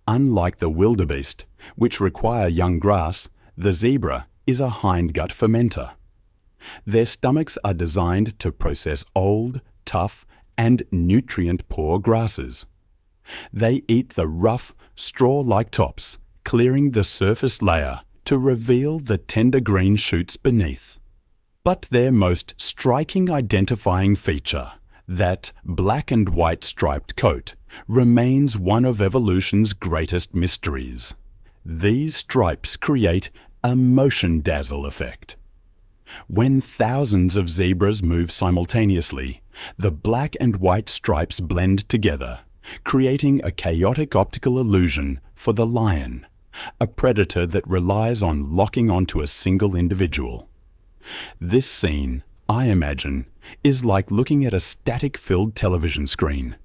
Speaker 1: Unlike the wildebeest, which require young grass, the zebra is a hindgut fermenter. Their stomachs are designed to process old, tough, and nutrient-poor grasses. They eat the rough, straw-like tops, clearing the surface layer to reveal the tender green shoots beneath. But their most striking identifying feature, that black and white striped coat, remains one of evolution's greatest mysteries. These stripes create a motion dazzle effect. When thousands of zebras move simultaneously, the black and white stripes blend together, creating a chaotic optical illusion for the lion, a predator that relies on locking onto a single individual. This scene, I imagine, is like looking at a static-filled television screen.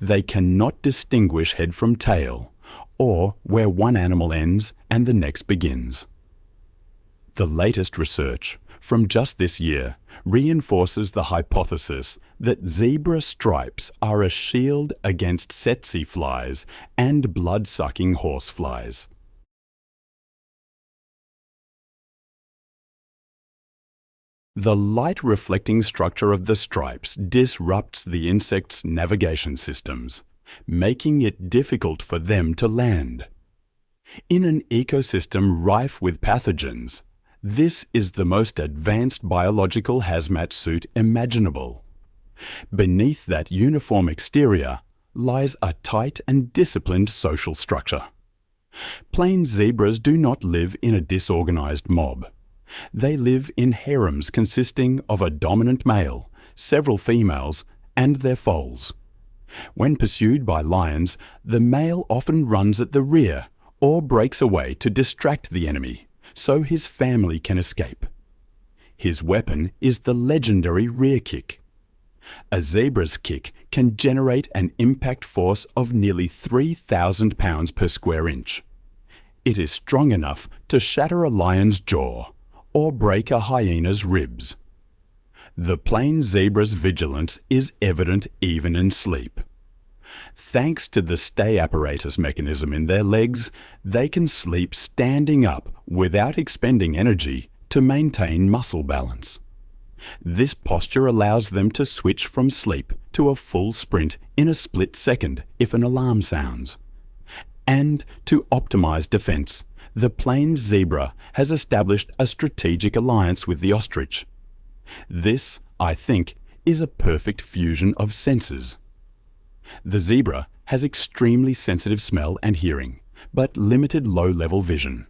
Speaker 1: They cannot distinguish head from tail, or where one animal ends and the next begins. The latest research, from just this year, reinforces the hypothesis that zebra stripes are a shield against tsetse flies and blood-sucking horseflies. The light-reflecting structure of the stripes disrupts the insect's navigation systems, making it difficult for them to land. In an ecosystem rife with pathogens, this is the most advanced biological hazmat suit imaginable. Beneath that uniform exterior lies a tight and disciplined social structure. Plains zebras do not live in a disorganized mob. They live in harems consisting of a dominant male, several females, and their foals. When pursued by lions, the male often runs at the rear or breaks away to distract the enemy, so his family can escape. His weapon is the legendary rear kick. A zebra's kick can generate an impact force of nearly 3,000 pounds per square inch. It is strong enough to shatter a lion's jaw or break a hyena's ribs. The plain zebra's vigilance is evident even in sleep. Thanks to the stay apparatus mechanism in their legs, they can sleep standing up without expending energy to maintain muscle balance. This posture allows them to switch from sleep to a full sprint in a split second if an alarm sounds. And to optimize defense, the plain zebra has established a strategic alliance with the ostrich. This, I think, is a perfect fusion of senses. The zebra has extremely sensitive smell and hearing, but limited low-level vision.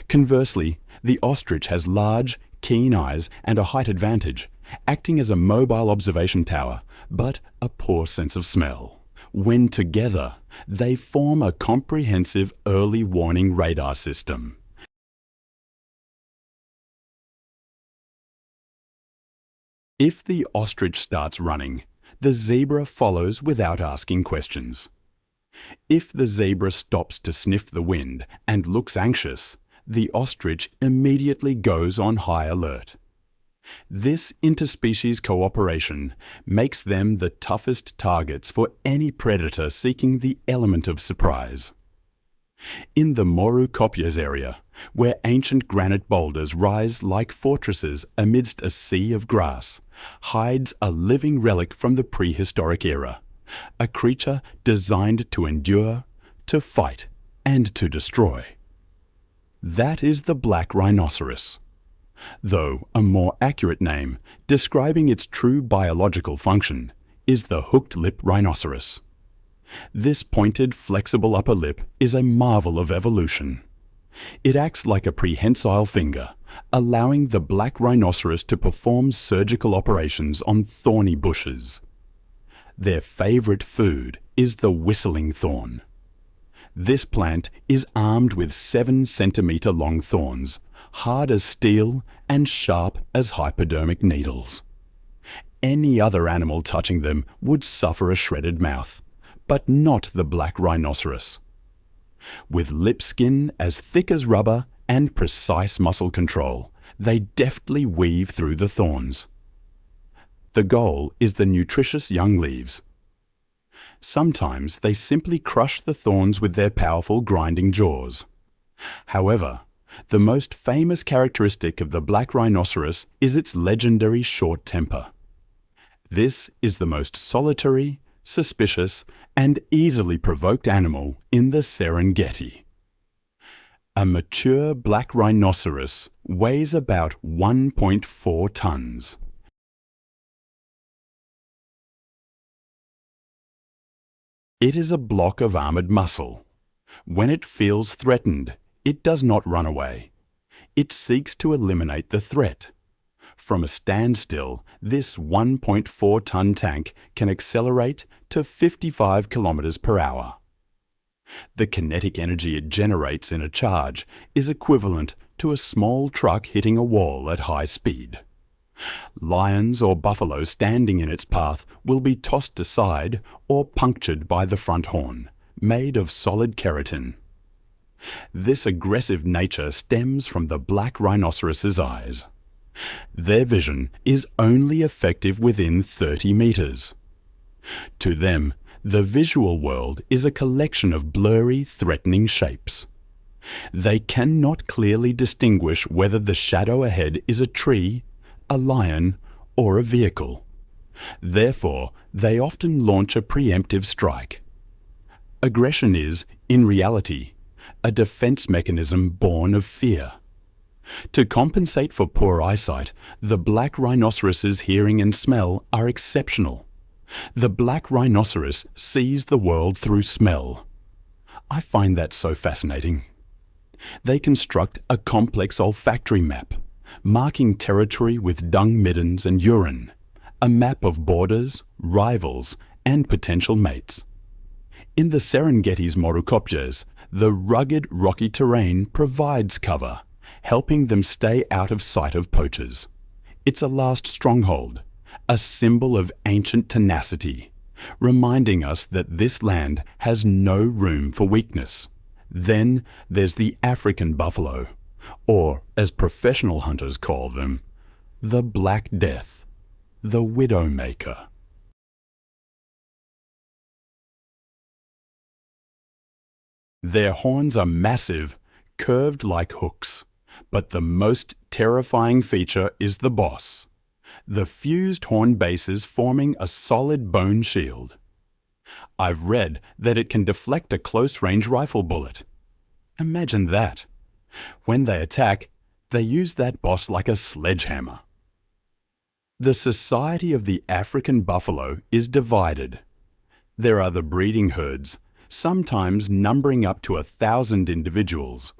Speaker 1: Conversely, the ostrich has large, keen eyes and a height advantage, acting as a mobile observation tower, but a poor sense of smell. When together, they form a comprehensive early warning radar system. If the ostrich starts running, the zebra follows without asking questions. If the zebra stops to sniff the wind and looks anxious, the ostrich immediately goes on high alert. This interspecies cooperation makes them the toughest targets for any predator seeking the element of surprise. In the Moru Kopjes area, where ancient granite boulders rise like fortresses amidst a sea of grass, hides a living relic from the prehistoric era, a creature designed to endure, to fight, and to destroy. That is the black rhinoceros, though a more accurate name, describing its true biological function, is the hooked lip rhinoceros. This pointed, flexible upper lip is a marvel of evolution. It acts like a prehensile finger, allowing the black rhinoceros to perform surgical operations on thorny bushes. Their favorite food is the whistling thorn. This plant is armed with 7-centimeter long thorns, hard as steel and sharp as hypodermic needles. Any other animal touching them would suffer a shredded mouth, but not the black rhinoceros. With lip skin as thick as rubber and precise muscle control, they deftly weave through the thorns. The goal is the nutritious young leaves. Sometimes they simply crush the thorns with their powerful grinding jaws. However, the most famous characteristic of the black rhinoceros is its legendary short temper. This is the most solitary, suspicious, and easily provoked animal in the Serengeti. A mature black rhinoceros weighs about 1.4 tons. It is a block of armored muscle. When it feels threatened, it does not run away. It seeks to eliminate the threat. From a standstill, this 1.4-ton tank can accelerate to 55 kilometers per hour. The kinetic energy it generates in a charge is equivalent to a small truck hitting a wall at high speed. Lions or buffalo standing in its path will be tossed aside or punctured by the front horn, made of solid keratin. This aggressive nature stems from the black rhinoceros's eyes. Their vision is only effective within 30 meters. To them, the visual world is a collection of blurry, threatening shapes. They cannot clearly distinguish whether the shadow ahead is a tree, a lion, or a vehicle. Therefore, they often launch a preemptive strike. Aggression is, in reality, a defense mechanism born of fear. To compensate for poor eyesight, the black rhinoceros's hearing and smell are exceptional. The black rhinoceros sees the world through smell. I find that so fascinating. They construct a complex olfactory map, marking territory with dung middens and urine, a map of borders, rivals, and potential mates. In the Serengeti's Moru Kopjes, the rugged, rocky terrain provides cover, helping them stay out of sight of poachers. It's a last stronghold, a symbol of ancient tenacity, reminding us that this land has no room for weakness. Then there's the African buffalo, or as professional hunters call them, the Black Death, the Widowmaker. Their horns are massive, curved like hooks, but the most terrifying feature is the boss, the fused horn bases forming a solid bone shield. I've read that it can deflect a close-range rifle bullet. Imagine that. When they attack, they use that boss like a sledgehammer. The society of the African buffalo is divided. There are the breeding herds, sometimes numbering up to 1,000 individuals,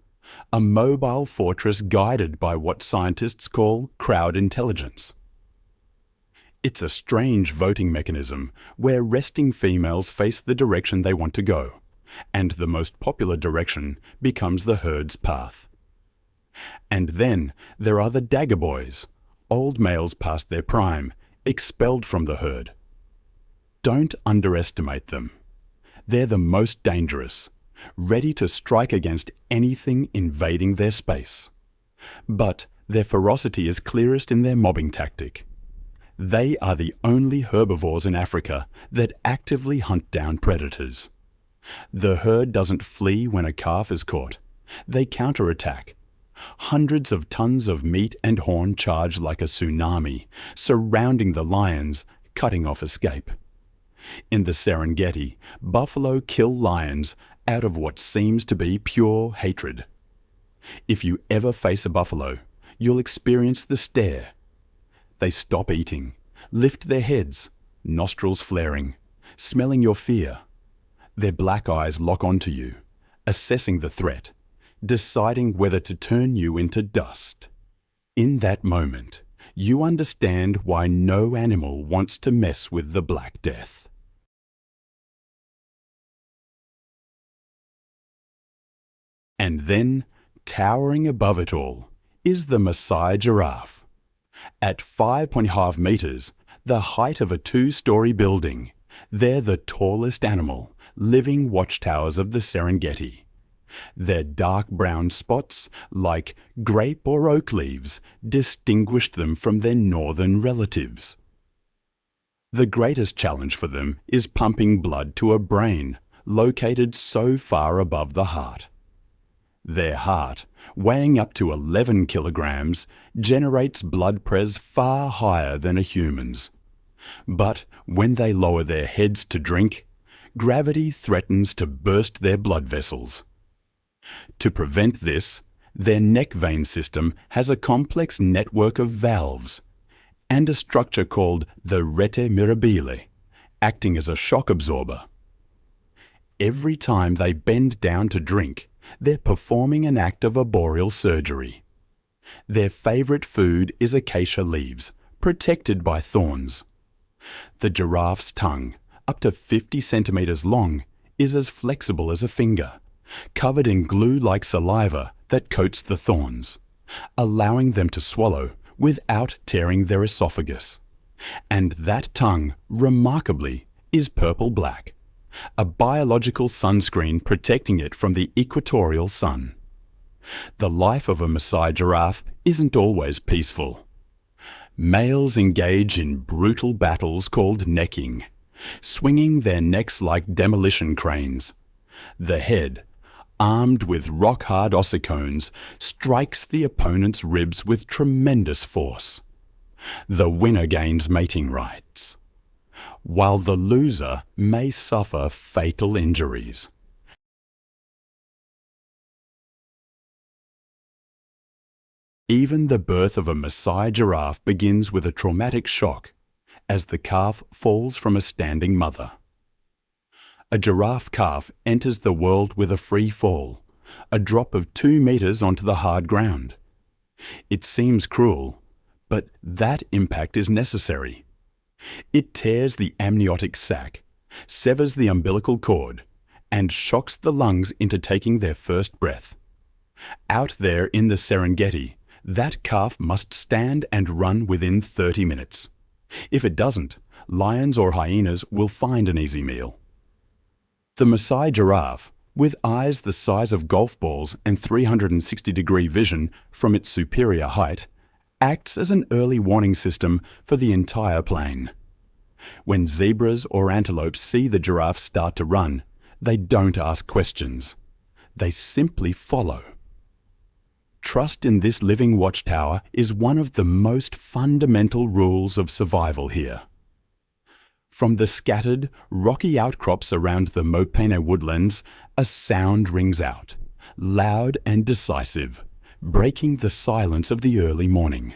Speaker 1: a mobile fortress guided by what scientists call crowd intelligence. It's a strange voting mechanism where resting females face the direction they want to go, and the most popular direction becomes the herd's path. And then there are the dagger boys, old males past their prime, expelled from the herd. Don't underestimate them. They're the most dangerous, ready to strike against anything invading their space. But their ferocity is clearest in their mobbing tactic. They are the only herbivores in Africa that actively hunt down predators. The herd doesn't flee when a calf is caught. They counterattack. Hundreds of tons of meat and horn charge like a tsunami, surrounding the lions, cutting off escape. In the Serengeti, buffalo kill lions out of what seems to be pure hatred. If you ever face a buffalo, you'll experience the stare. They stop eating, lift their heads, nostrils flaring, smelling your fear. Their black eyes lock onto you, assessing the threat, deciding whether to turn you into dust. In that moment, you understand why no animal wants to mess with the Black Death. And then, towering above it all, is the Maasai giraffe. At 5.5 meters, the height of a 2-story building, they're the tallest animal, living watchtowers of the Serengeti. Their dark brown spots, like grape or oak leaves, distinguished them from their northern relatives. The greatest challenge for them is pumping blood to a brain located so far above the heart. Their heart, weighing up to 11 kilograms, generates blood pressure far higher than a human's. But when they lower their heads to drink, gravity threatens to burst their blood vessels. To prevent this, their neck vein system has a complex network of valves and a structure called the rete mirabile, acting as a shock absorber. Every time they bend down to drink, they're performing an act of arboreal surgery. Their favorite food is acacia leaves, protected by thorns. The giraffe's tongue, up to 50 centimeters long, is as flexible as a finger, covered in glue-like saliva that coats the thorns, allowing them to swallow without tearing their esophagus. And that tongue, remarkably, is purple-black, a biological sunscreen protecting it from the equatorial sun. The life of a Maasai giraffe isn't always peaceful. Males engage in brutal battles called necking, swinging their necks like demolition cranes. The head, armed with rock-hard ossicones, strikes the opponent's ribs with tremendous force. The winner gains mating rights, while the loser may suffer fatal injuries. Even the birth of a Maasai giraffe begins with a traumatic shock, as the calf falls from a standing mother. A giraffe calf enters the world with a free fall, a drop of 2 meters onto the hard ground. It seems cruel, but that impact is necessary. It tears the amniotic sac, severs the umbilical cord, and shocks the lungs into taking their first breath. Out there in the Serengeti, that calf must stand and run within 30 minutes. If it doesn't, lions or hyenas will find an easy meal. The Maasai giraffe, With eyes the size of golf balls and 360-degree vision from its superior height, acts as an early warning system for the entire plain. When zebras or antelopes see the giraffe start to run, they don't ask questions. They simply follow. Trust in this living watchtower is one of the most fundamental rules of survival here. From the scattered, rocky outcrops around the Mopane woodlands, a sound rings out, loud and decisive, breaking the silence of the early morning.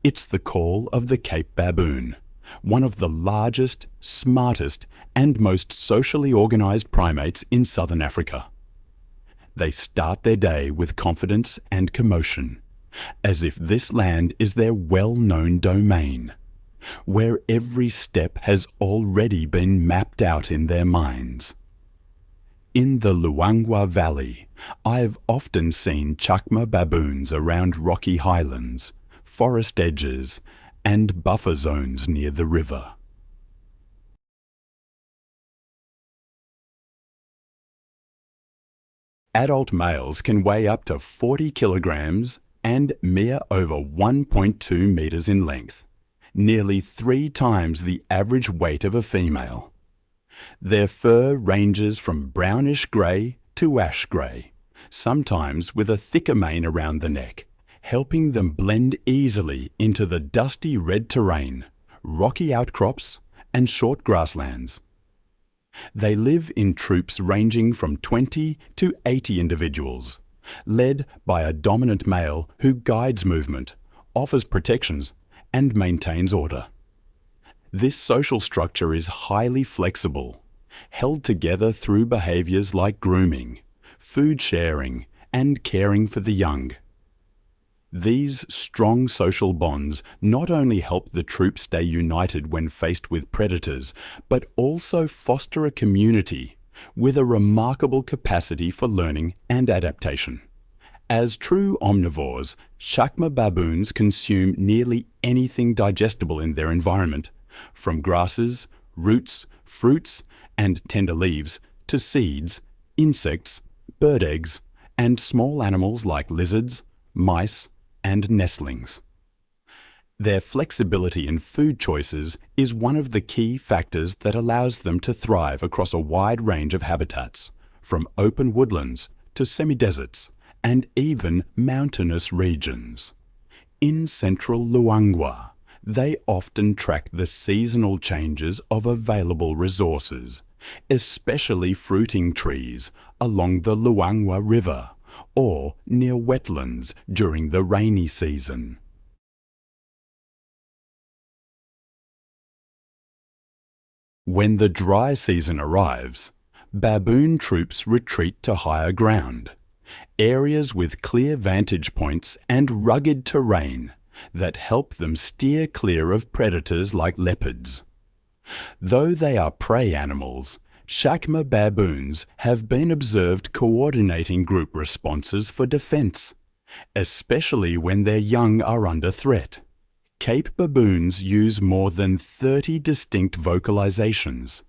Speaker 1: It's the call of the Cape baboon, one of the largest, smartest, and most socially organized primates in southern Africa. They start their day with confidence and commotion, as if this land is their well-known domain, where every step has already been mapped out in their minds. In the Luangwa Valley, I've often seen chacma baboons around rocky highlands, forest edges, and buffer zones near the river. Adult males can weigh up to 40 kilograms and measure over 1.2 meters in length, nearly 3 times the average weight of a female. Their fur ranges from brownish grey to ash grey, sometimes with a thicker mane around the neck, helping them blend easily into the dusty red terrain, rocky outcrops, and short grasslands. They live in troops ranging from 20 to 80 individuals, led by a dominant male who guides movement, offers protections, and maintains order. This social structure is highly flexible, held together through behaviours like grooming, food sharing, and caring for the young. These strong social bonds not only help the troop stay united when faced with predators, but also foster a community with a remarkable capacity for learning and adaptation. As true omnivores, chacma baboons consume nearly anything digestible in their environment, from grasses, roots, fruits, and tender leaves to seeds, insects, bird eggs, and small animals like lizards, mice, and nestlings. Their flexibility in food choices is one of the key factors that allows them to thrive across a wide range of habitats, from open woodlands to semi-deserts, and even mountainous regions. In central Luangwa, they often track the seasonal changes of available resources, especially fruiting trees along the Luangwa River or near wetlands during the rainy season. When the dry season arrives, baboon troops retreat to higher ground, areas with clear vantage points and rugged terrain that help them steer clear of predators like leopards. Though they are prey animals, chacma baboons have been observed coordinating group responses for defense, especially when their young are under threat. Cape baboons use more than 30 distinct vocalizations,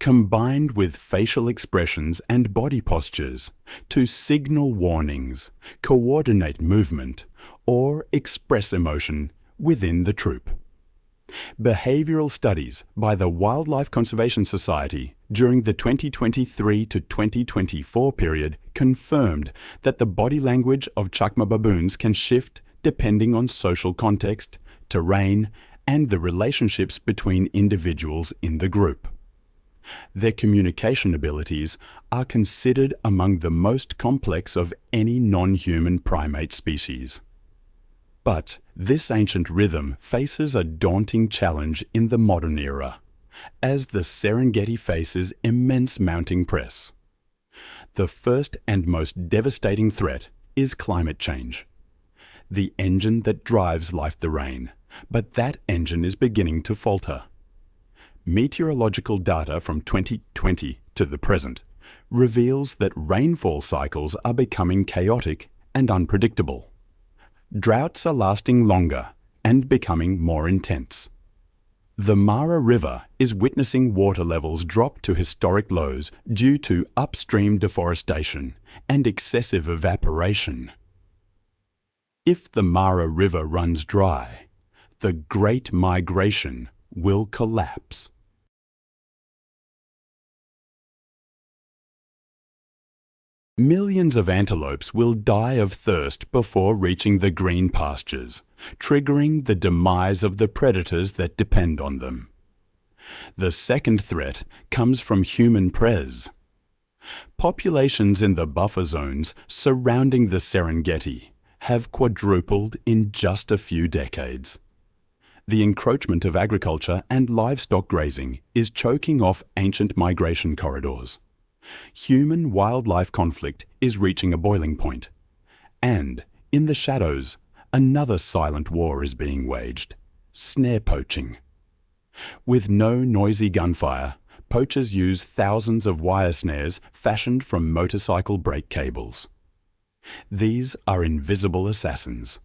Speaker 1: combined with facial expressions and body postures, to signal warnings, coordinate movement, or express emotion within the troop. Behavioral studies by the Wildlife Conservation Society during the 2023 to 2024 period confirmed that the body language of chacma baboons can shift depending on social context, terrain, and the relationships between individuals in the group. Their communication abilities are considered among the most complex of any non-human primate species. But this ancient rhythm faces a daunting challenge in the modern era, as the Serengeti faces immense mounting press. The first and most devastating threat is climate change, the engine that drives life the rain, but that engine is beginning to falter. Meteorological data from 2020 to the present reveals that rainfall cycles are becoming chaotic and unpredictable. Droughts are lasting longer and becoming more intense. The Mara River is witnessing water levels drop to historic lows due to upstream deforestation and excessive evaporation. If the Mara River runs dry, the Great Migration will collapse. Millions of antelopes will die of thirst before reaching the green pastures, triggering the demise of the predators that depend on them. The second threat comes from human prey. Populations in the buffer zones surrounding the Serengeti have quadrupled in just a few decades. The encroachment of agriculture and livestock grazing is choking off ancient migration corridors. Human-wildlife conflict is reaching a boiling point. And, in the shadows, another silent war is being waged: snare poaching. With no noisy gunfire, poachers use thousands of wire snares fashioned from motorcycle brake cables. These are invisible assassins.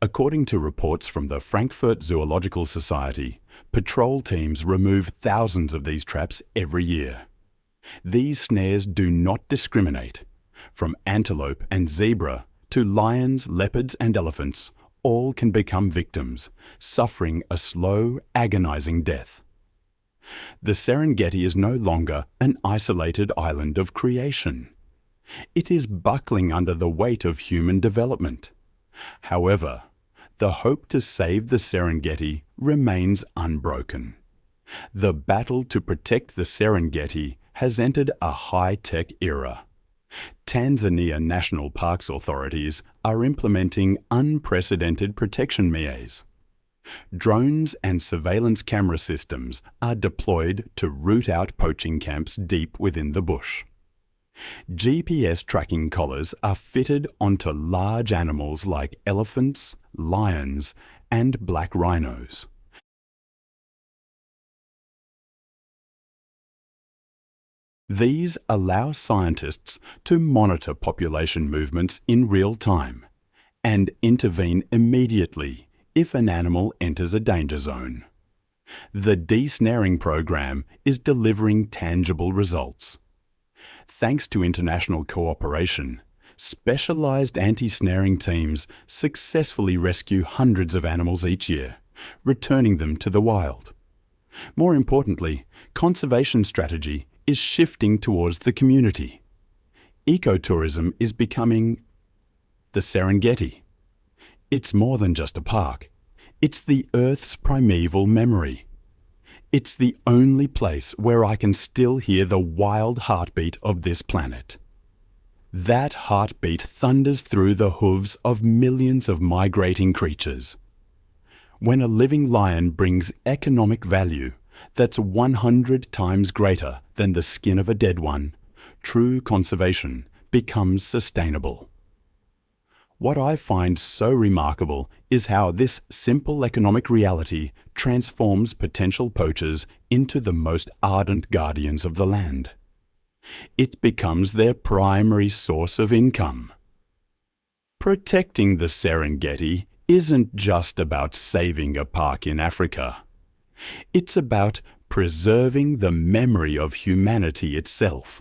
Speaker 1: According to reports from the Frankfurt Zoological Society, patrol teams remove thousands of these traps every year. These snares do not discriminate. From antelope and zebra to lions, leopards and elephants, all can become victims, suffering a slow, agonizing death. The Serengeti is no longer an isolated island of creation. It is buckling under the weight of human development. However, the hope to save the Serengeti remains unbroken. The battle to protect the Serengeti has entered a high-tech era. Tanzania National Parks authorities are implementing unprecedented protection measures. Drones and surveillance camera systems are deployed to root out poaching camps deep within the bush. GPS tracking collars are fitted onto large animals like elephants, lions, and black rhinos. These allow scientists to monitor population movements in real time and intervene immediately if an animal enters a danger zone. The de-snaring program is delivering tangible results. Thanks to international cooperation, specialized anti-snaring teams successfully rescue hundreds of animals each year, returning them to the wild. More importantly, conservation strategy is shifting towards the community. Ecotourism is becoming the Serengeti. It's more than just a park. It's the Earth's primeval memory. It's the only place where I can still hear the wild heartbeat of this planet. That heartbeat thunders through the hooves of millions of migrating creatures. When a living lion brings economic value that's 100 times greater than the skin of a dead one, true conservation becomes sustainable. What I find so remarkable is how this simple economic reality transforms potential poachers into the most ardent guardians of the land. It becomes their primary source of income. Protecting the Serengeti isn't just about saving a park in Africa. It's about preserving the memory of humanity itself.